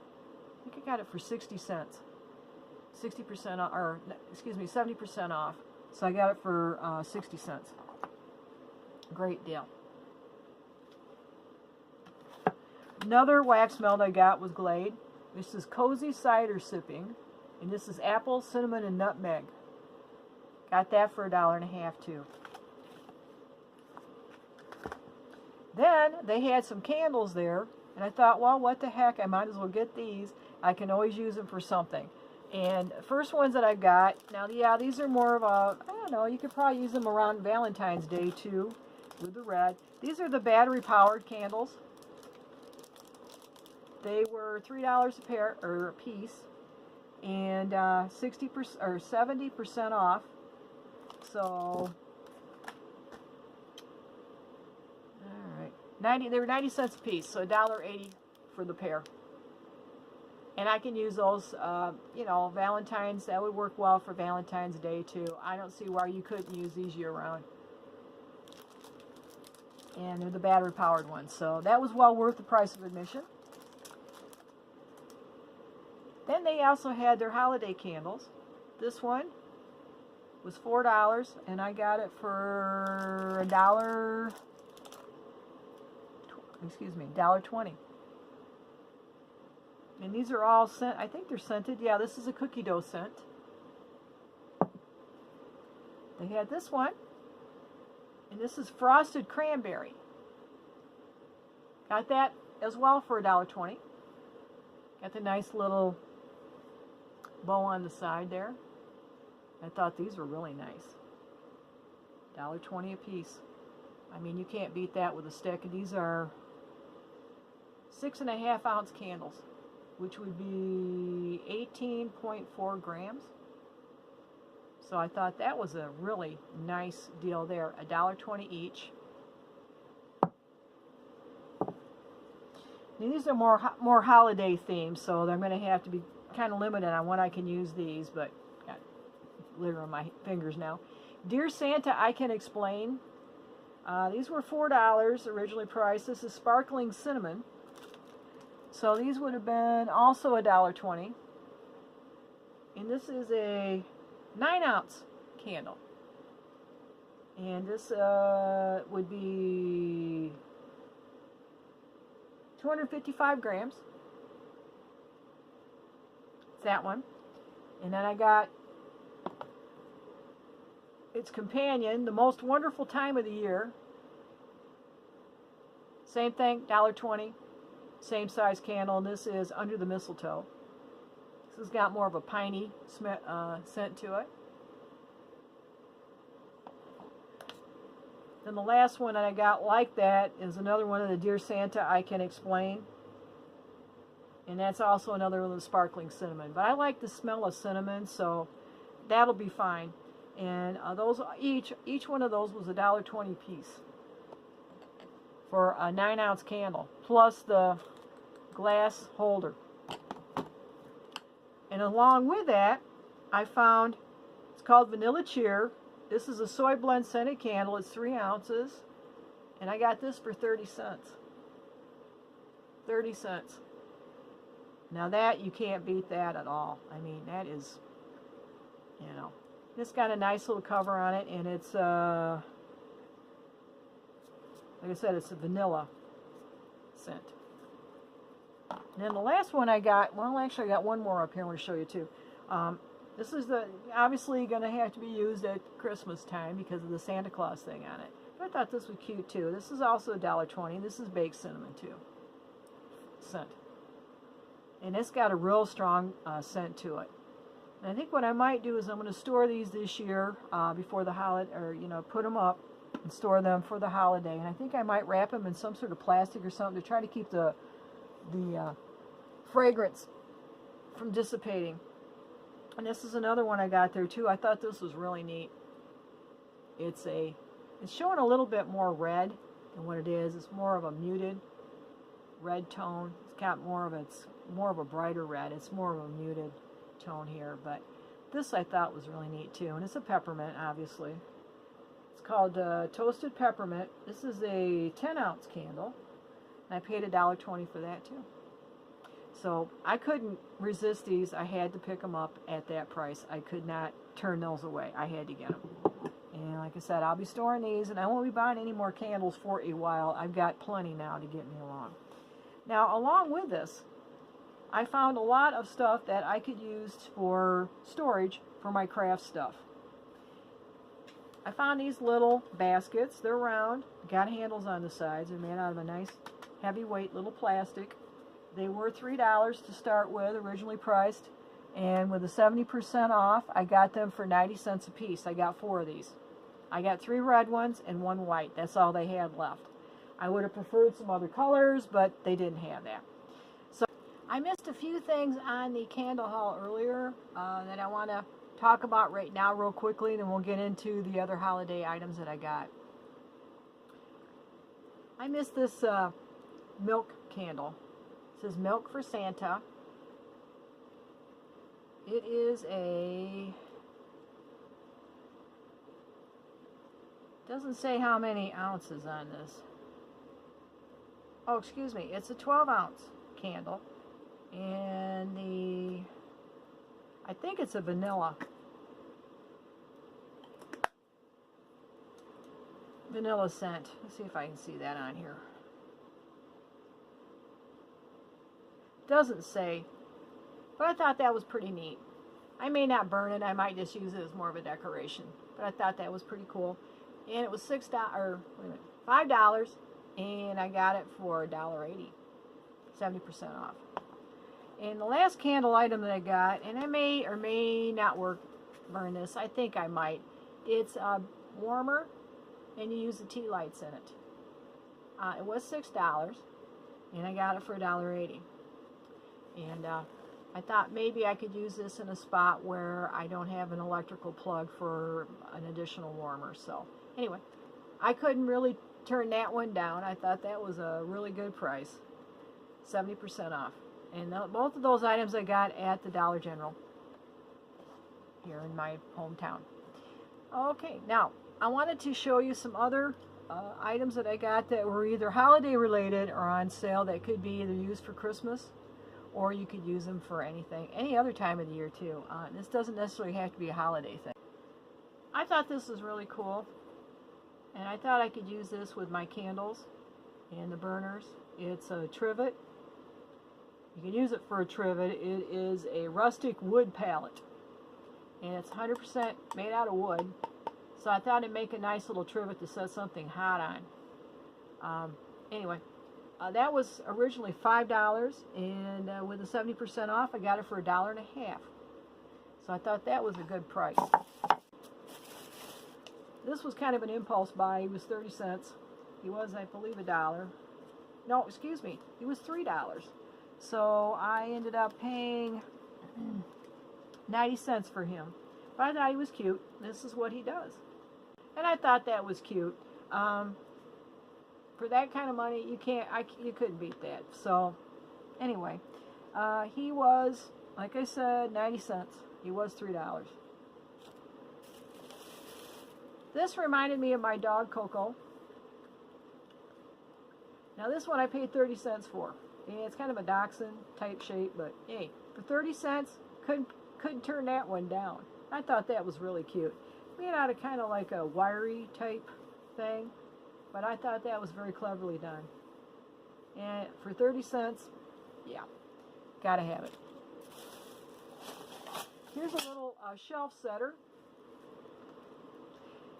[SPEAKER 1] I think I got it for 60 cents. 60% off, or excuse me, 70% off. So I got it for 60 cents. Great deal. Another wax melt I got was Glade. This is Cozy Cider Sipping, and this is apple, cinnamon, and nutmeg. Got that for $1.50 too. Then they had some candles there, and I thought, well, what the heck, I might as well get these. I can always use them for something. And the first ones that I got, now, yeah, these are more of a, I don't know, you could probably use them around Valentine's Day too, with the red. These are the battery-powered candles. They were $3 a pair, or a piece, and 60% or 70% off. So, all right, they were 90 cents a piece, so $1.80 for the pair. And I can use those, you know, Valentine's, that would work well for Valentine's Day too. I don't see why you couldn't use these year-round. And they're the battery-powered ones, so that was well worth the price of admission. Then they also had their holiday candles. This one was $4, and I got it for $1.20. And these are all scent. I think they're scented. Yeah, this is a cookie dough scent. They had this one, and this is frosted cranberry. Got that as well for $1.20. Got the nice little bow on the side there. I thought these were really nice. $1.20 a piece. I mean, you can't beat that with a stick. And these are 6.5 ounce candles, which would be 18.4 grams. So I thought that was a really nice deal there. $1.20 each. Now, these are more holiday themed, so they're going to have to be kind of limited on when I can use these, but got glitter on my fingers now. Dear Santa, I Can Explain. These were $4 originally priced. This is sparkling cinnamon. So these would have been also $1.20. And this is a 9-ounce candle. And this would be 255 grams. It's that one. And then I got its companion, The Most Wonderful Time of the Year. Same thing, $1.20. Same size candle, and this is Under the Mistletoe. This has got more of a piney scent to it. Then the last one that I got like that is another one of the Dear Santa, I Can Explain. And that's also another one of the sparkling cinnamon. But I like the smell of cinnamon, so that'll be fine. And those each one of those was $1.20 piece for a 9-ounce candle, plus the glass holder. And along with that, I found, it's called Vanilla Cheer. This is a soy blend scented candle. It's 3 ounces. And I got this for 30 cents. 30 cents. Now that, you can't beat that at all. I mean, that is, you know. It's got a nice little cover on it, and it's, like I said, it's a vanilla scent. And then the last one I got, well, actually I got one more up here I want to show you too. This is obviously going to have to be used at Christmas time because of the Santa Claus thing on it. But I thought this was cute too. This is also $1.20. This is baked cinnamon too. Scent. And it's got a real strong scent to it. And I think what I might do is I'm going to store these this year before the holiday, or, you know, put them up and store them for the holiday. And I think I might wrap them in some sort of plastic or something to try to keep the fragrance from dissipating. And this is another one I got there too. I thought this was really neat. It's showing a little bit more red than what it is. It's more of a muted red tone. It's got more of a brighter red. It's more of a muted tone here, but this I thought was really neat too. And it's a peppermint, obviously. It's called Toasted Peppermint. This is a 10-ounce candle. And I paid $1.20 for that too. So I couldn't resist these. I had to pick them up at that price. I could not turn those away. I had to get them. And like I said, I'll be storing these, and I won't be buying any more candles for a while. I've got plenty now to get me along. Now, along with this, I found a lot of stuff that I could use for storage for my craft stuff. I found these little baskets. They're round, got handles on the sides. They're made out of a nice heavyweight little plastic. They were $3 to start with, originally priced, and with a 70% off, I got them for 90 cents a piece. I got 4 of these. I got 3 red ones and 1 white. That's all they had left. I would have preferred some other colors, but they didn't have that. So I missed a few things on the candle haul earlier that I want to talk about right now real quickly, then we'll get into the other holiday items that I got. I missed this milk candle. It says Milk for Santa. It is doesn't say how many ounces on this. Oh, excuse me, it's a 12-ounce candle. And I think it's a vanilla scent. Let's see if I can see that on here. Doesn't say, but I thought that was pretty neat. I may not burn it. I might just use it as more of a decoration. But I thought that was pretty cool. And it was $5, and I got it for $1.80, 70% off. And the last candle item that I got, and I may or may not burn this. I think I might. It's a warmer, and you use the tea lights in it. It was $6, and I got it for $1.80. And I thought maybe I could use this in a spot where I don't have an electrical plug for an additional warmer. So anyway, I couldn't really turn that one down. I thought that was a really good price, 70% off. And both of those items I got at the Dollar General here in my hometown. Okay, now I wanted to show you some other items that I got that were either holiday related or on sale that could be either used for Christmas or you could use them for anything, any other time of the year too. This doesn't necessarily have to be a holiday thing. I thought this was really cool, and I thought I could use this with my candles and the burners. It's a trivet. You can use it for a trivet. It is a rustic wood pallet, and it's 100% made out of wood. So I thought it'd make a nice little trivet to set something hot on. Anyway, that was originally $5, and with a 70% off, I got it for $1.50. So I thought that was a good price. This was kind of an impulse buy. He was 30 cents. He was, I believe, $1. No, excuse me. He was $3. So I ended up paying 90 cents for him. But I thought he was cute. This is what he does. And I thought that was cute. For that kind of money, you couldn't beat that. So anyway, he was, like I said, 90 cents. He was $3. This reminded me of my dog Coco. Now this one I paid 30 cents for. Yeah, it's kind of a dachshund type shape, but hey, for 30 cents, couldn't turn that one down. I thought that was really cute. Made out of kind of like a wiry type thing, but I thought that was very cleverly done. And for 30 cents, yeah, gotta have it. Here's a little shelf setter.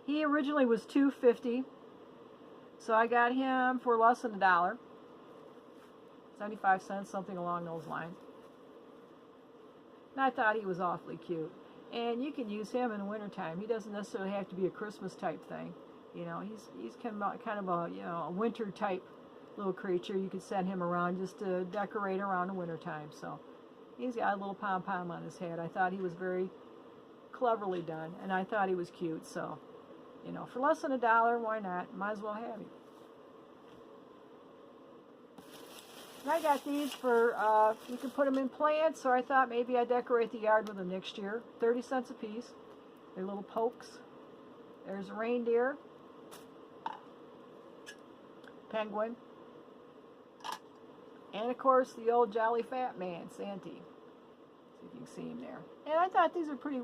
[SPEAKER 1] He originally was $2.50, so I got him for less than $1. 75 cents, something along those lines. And I thought he was awfully cute. And you can use him in the wintertime. He doesn't necessarily have to be a Christmas type thing. You know, he's kind of a, you know, a winter type little creature. You could set him around just to decorate around the wintertime. So he's got a little pom-pom on his head. I thought he was very cleverly done, and I thought he was cute. So, you know, for less than $1, why not? Might as well have him. And I got these for, you can put them in plants, or I thought maybe I'd decorate the yard with them next year. 30 cents a piece. They're little pokes. There's a reindeer, penguin, and of course the old jolly fat man, Santee. See if you can see him there. And I thought these are pretty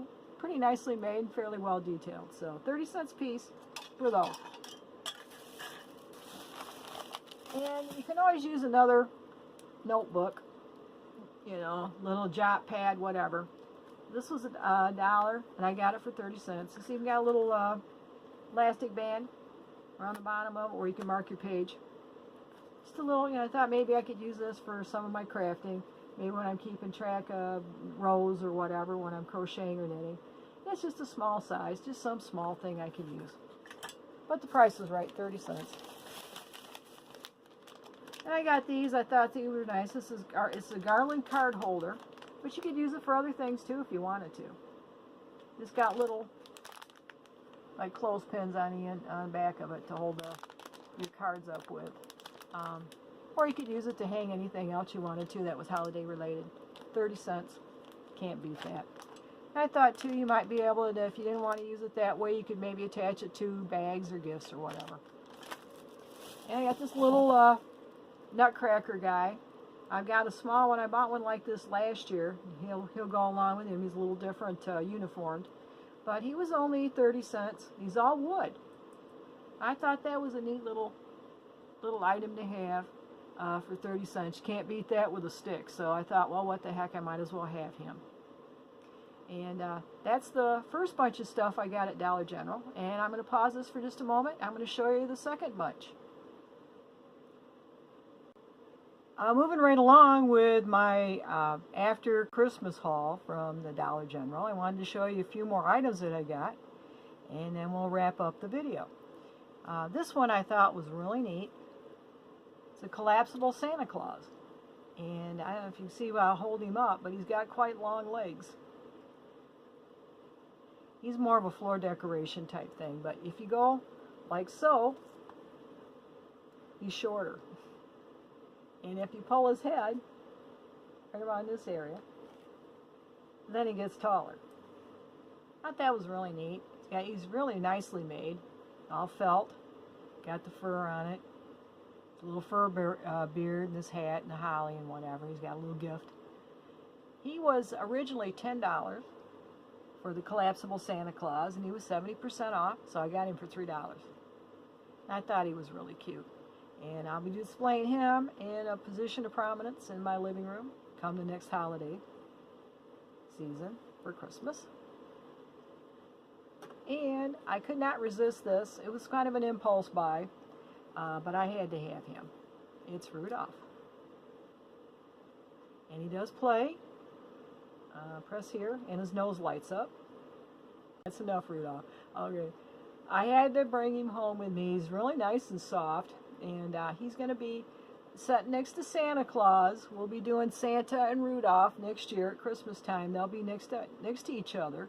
[SPEAKER 1] nicely made and fairly well detailed. So 30 cents a piece for those. And you can always use another notebook, you know, little jot pad, whatever. This was $1, and I got it for 30 cents. You see, you've got a little elastic band around the bottom of it where you can mark your page. Just a little, you know, I thought maybe I could use this for some of my crafting. Maybe when I'm keeping track of rows or whatever, when I'm crocheting or knitting. It's just a small size, just some small thing I could use. But the price was right, 30 cents. And I got these. I thought they were nice. It's a garland card holder, but you could use it for other things too if you wanted to. It's got little, like clothespins on the back of it to hold your cards up with. Or you could use it to hang anything else you wanted to that was holiday related. 30 cents. Can't beat that. And I thought too you might be able to, if you didn't want to use it that way, you could maybe attach it to bags or gifts or whatever. And I got this little nutcracker guy. I've got a small one. I bought one like this last year. He'll go along with him. He's a little different uniformed. But he was only 30 cents. He's all wood. I thought that was a neat little item to have for 30 cents. You can't beat that with a stick. So I thought, well, what the heck, I might as well have him. And that's the first bunch of stuff I got at Dollar General. And I'm going to pause this for just a moment. I'm going to show you the second bunch. Moving right along with my after Christmas haul from the Dollar General, I wanted to show you a few more items that I got, and then we'll wrap up the video. This one I thought was really neat. It's a collapsible Santa Claus, and I don't know if you can see while I hold him up, but he's got quite long legs. He's more of a floor decoration type thing, but if you go like so, he's shorter. And if you pull his head right around this area, then he gets taller. I thought that was really neat. He's really nicely made, all felt. Got the fur on it. A little fur beard and his hat and the holly and whatever. He's got a little gift. He was originally $10 for the collapsible Santa Claus, and he was 70% off, so I got him for $3. I thought he was really cute. And I'll be displaying him in a position of prominence in my living room come the next holiday season for Christmas. And I could not resist this. It was kind of an impulse buy, but I had to have him. It's Rudolph. And he does play. Press here, and his nose lights up. That's enough, Rudolph. Okay. I had to bring him home with me. He's really nice and soft, and he's going to be set next to Santa Claus. We'll be doing Santa and Rudolph next year at Christmas time. They'll be next to each other,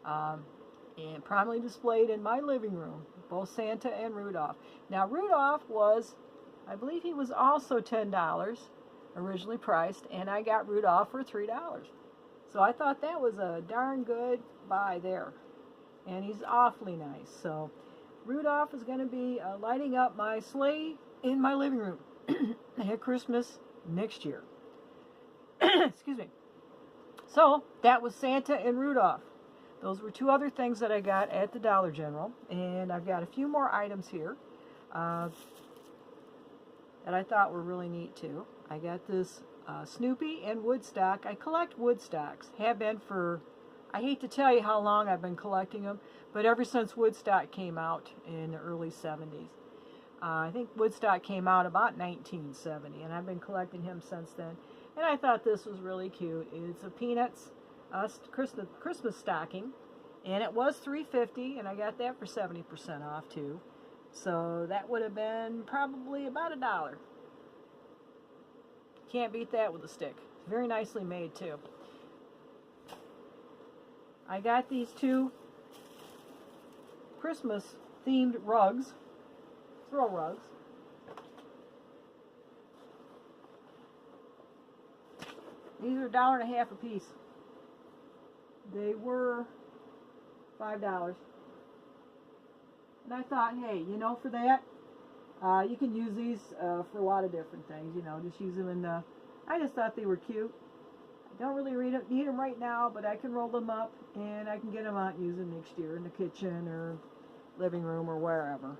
[SPEAKER 1] and prominently displayed in my living room, both Santa and Rudolph. Now, Rudolph was, I believe he was also $10 originally priced, and I got Rudolph for $3. So I thought that was a darn good buy there. And he's awfully nice. So Rudolph is going to be lighting up my sleigh in my living room at Christmas next year. Excuse me. So that was Santa and Rudolph. Those were two other things that I got at the Dollar General. And I've got a few more items here that I thought were really neat too. I got this Snoopy and Woodstock. I collect Woodstocks. Have been for, I hate to tell you how long I've been collecting them, but ever since Woodstock came out in the early 70s. I think Woodstock came out about 1970, and I've been collecting him since then. And I thought this was really cute. It's a Peanuts Christmas stocking, and it was $3.50, and I got that for 70% off too. So that would have been probably about $1. Can't beat that with a stick. It's very nicely made too. I got these two Christmas themed rugs, throw rugs. These are $1.50 a piece. They were $5. And I thought, hey, you know, for that, you can use these for a lot of different things, you know, just use them in the, I just thought they were cute. I don't really need them right now, but I can roll them up and I can get them out and use them next year in the kitchen or living room or wherever.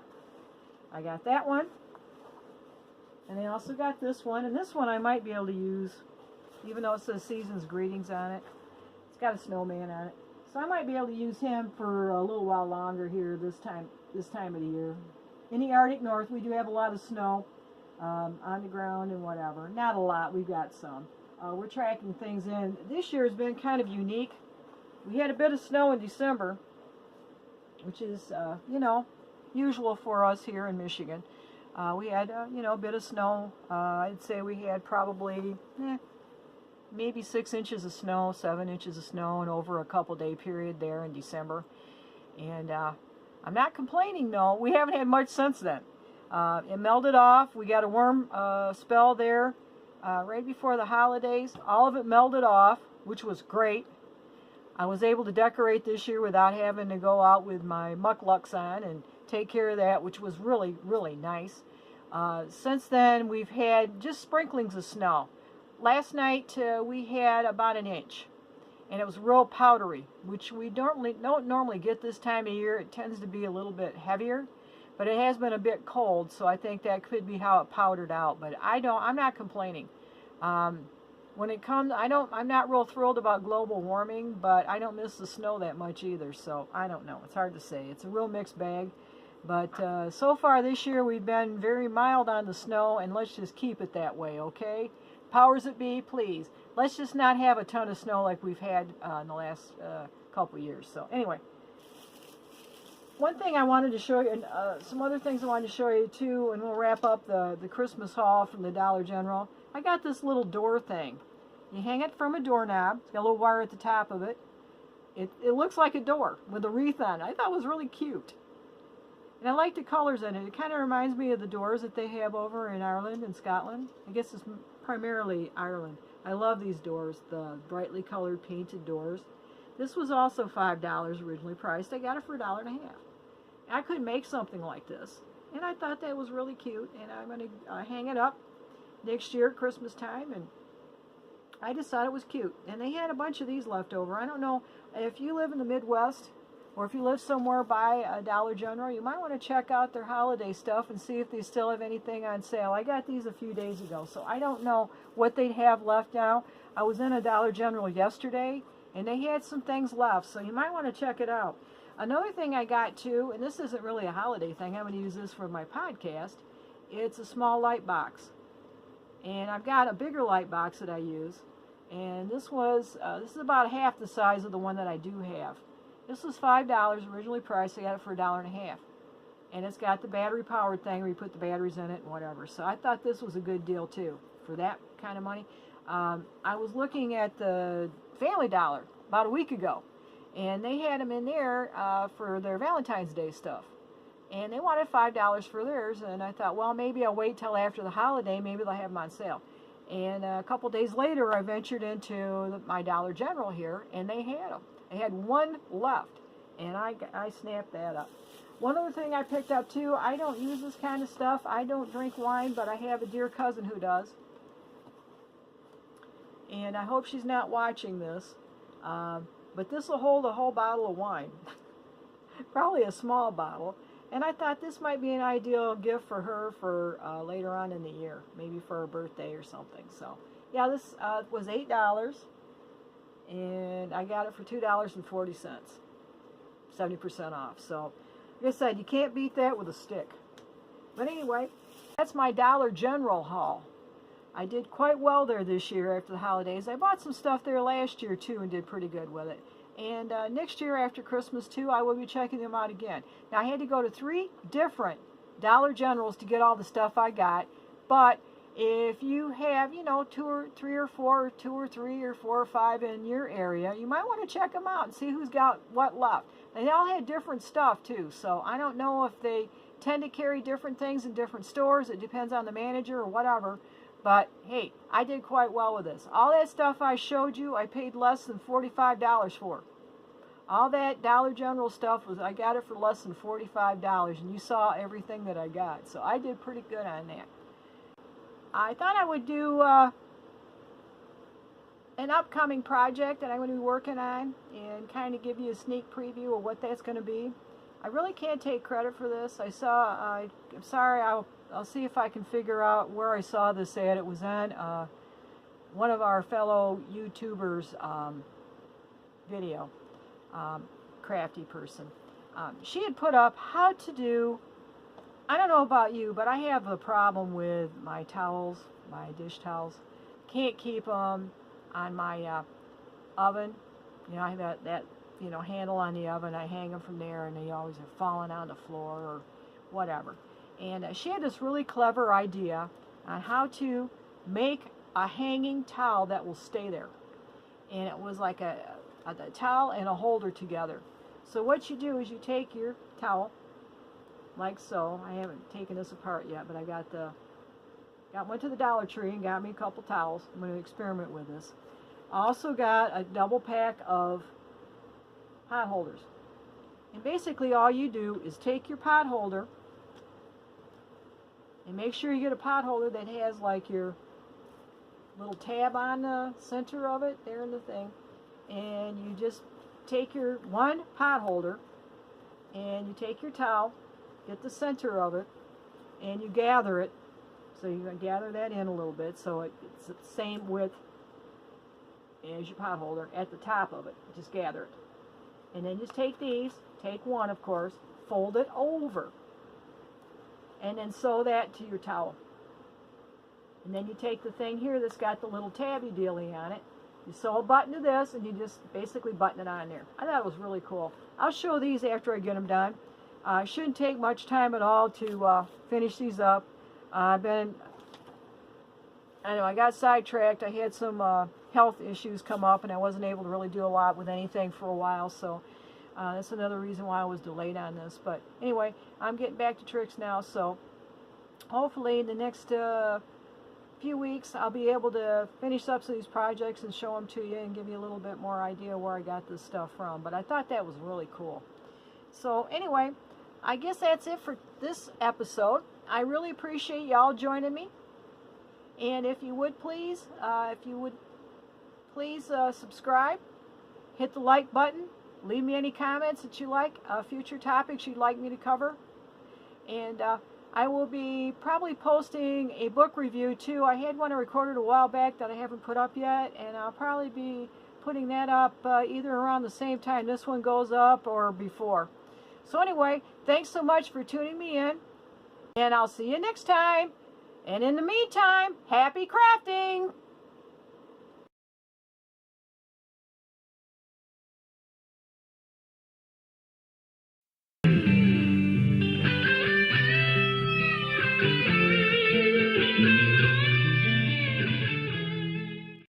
[SPEAKER 1] I got that one. And I also got this one, and this one I might be able to use, even though it says Season's Greetings on it. It's got a snowman on it. So I might be able to use him for a little while longer here this time of the year. In the Arctic North, we do have a lot of snow on the ground and whatever. Not a lot, we've got some. We're tracking things in. This year has been kind of unique. We had a bit of snow in December, which is, you know, usual for us here in Michigan. We had, you know, a bit of snow. I'd say we had probably, maybe 6 inches of snow, 7 inches of snow, and over a couple-day period there in December. And I'm not complaining, though. We haven't had much since then. It melted off. We got a warm spell there right before the holidays. All of it melted off, which was great. I was able to decorate this year without having to go out with my mucklucks on and take care of that, which was really, really nice. Since then, we've had just sprinklings of snow. Last night, we had about an inch. And it was real powdery, which we don't normally get this time of year. It tends to be a little bit heavier, but it has been a bit cold, so I think that could be how it powdered out. But I'm not complaining. When it comes, I'm not real thrilled about global warming, but I don't miss the snow that much either. So I don't know. It's hard to say. It's a real mixed bag. But so far this year, we've been very mild on the snow, and let's just keep it that way, okay? Powers that be, please. Let's just not have a ton of snow like we've had in the last couple years. So anyway, one thing I wanted to show you, and some other things I wanted to show you too, and we'll wrap up the Christmas haul from the Dollar General. I got this little door thing. You hang it from a doorknob. It's got a little wire at the top of it. It looks like a door with a wreath on it. I thought it was really cute. And I like the colors in it. It kind of reminds me of the doors that they have over in Ireland and Scotland. I guess it's primarily Ireland. I love these doors, the brightly colored painted doors. This was also $5 originally priced. I got it for $1.50. I could make something like this, and I thought that was really cute, and I'm going to hang it up next year at Christmas time, and I just thought it was cute. And they had a bunch of these left over. I don't know if you live in the Midwest or if you live somewhere by a Dollar General, you might want to check out their holiday stuff and see if they still have anything on sale. I got these a few days ago, so I don't know what they'd have left now. I was in a Dollar General yesterday, and they had some things left, so you might want to check it out. Another thing I got too, and this isn't really a holiday thing, I'm going to use this for my podcast, it's a small light box. And I've got a bigger light box that I use, and this is about half the size of the one that I do have. This was $5 originally priced. I got it for $1.50. And it's got the battery powered thing where you put the batteries in it and whatever. So I thought this was a good deal too for that kind of money. I was looking at the Family Dollar about a week ago, and they had them in there for their Valentine's Day stuff. And they wanted $5 for theirs, and I thought, well, maybe I'll wait till after the holiday. Maybe they'll have them on sale. And a couple days later, I ventured into my Dollar General here, and they had them. They had one left, and I snapped that up. One other thing I picked up too, I don't use this kind of stuff. I don't drink wine, but I have a dear cousin who does. And I hope she's not watching this. But this will hold a whole bottle of wine. Probably a small bottle. And I thought this might be an ideal gift for her for later on in the year. Maybe for her birthday or something. So, yeah, this was $8. And I got it for $2.40. 70% off. So, like I said, you can't beat that with a stick. But anyway, that's my Dollar General haul. I did quite well there this year after the holidays. I bought some stuff there last year too and did pretty good with it. And next year after Christmas too, I will be checking them out again. Now I had to go to 3 different Dollar Generals to get all the stuff I got. But if you have, 2 or 3 or 4, or 2 or 3 or 4 or 5 in your area, you might want to check them out and see who's got what left. And they all had different stuff too, so I don't know if they tend to carry different things in different stores. It depends on the manager or whatever. But hey, I did quite well with this. All that stuff I showed you, I paid less than $45 for. All that Dollar General stuff I got it for less than $45, and you saw everything that I got. So I did pretty good on that. I thought I would do an upcoming project that I'm going to be working on and kind of give you a sneak preview of what that's going to be. I really can't take credit for this. I'm sorry, I'll see if I can figure out where I saw this at. It was on one of our fellow YouTubers' video, crafty person. She had put up how to do, I don't know about you, but I have a problem with my towels, my dish towels. Can't keep them on my oven. I have that handle on the oven. I hang them from there, and they always are falling on the floor or whatever. And she had this really clever idea on how to make a hanging towel that will stay there. And it was like a towel and a holder together. So what you do is you take your towel, like so. I haven't taken this apart yet, but I went to the Dollar Tree and got me a couple towels. I'm going to experiment with this. I also got a double pack of pot holders. And basically all you do is take your pot holder and make sure you get a pot holder that has like your little tab on the center of it, there in the thing. And you just take your one pot holder and you take your towel, get the center of it, and you gather it. So you gather that in a little bit so it's the same width as your pot holder at the top of it. Just gather it. And then just take these, take one of course, fold it over, and then sew that to your towel. And then you take the thing here that's got the little tabby dealy on it, you sew a button to this, and you just basically button it on there. I thought it was really cool. I'll show these after I get them done. It shouldn't take much time at all to finish these up. I got sidetracked. I had some health issues come up, and I wasn't able to really do a lot with anything for a while, so that's another reason why I was delayed on this. But anyway, I'm getting back to tricks now, so hopefully in the next few weeks, I'll be able to finish up some of these projects and show them to you and give you a little bit more idea where I got this stuff from. But I thought that was really cool. So anyway, I guess that's it for this episode. I really appreciate y'all joining me. And if you would please, subscribe, hit the like button, leave me any comments that you like, future topics you'd like me to cover. And I will be probably posting a book review too. I had one I recorded a while back that I haven't put up yet, and I'll probably be putting that up either around the same time this one goes up or before. So anyway, thanks so much for tuning me in, and I'll see you next time. And in the meantime, happy crafting!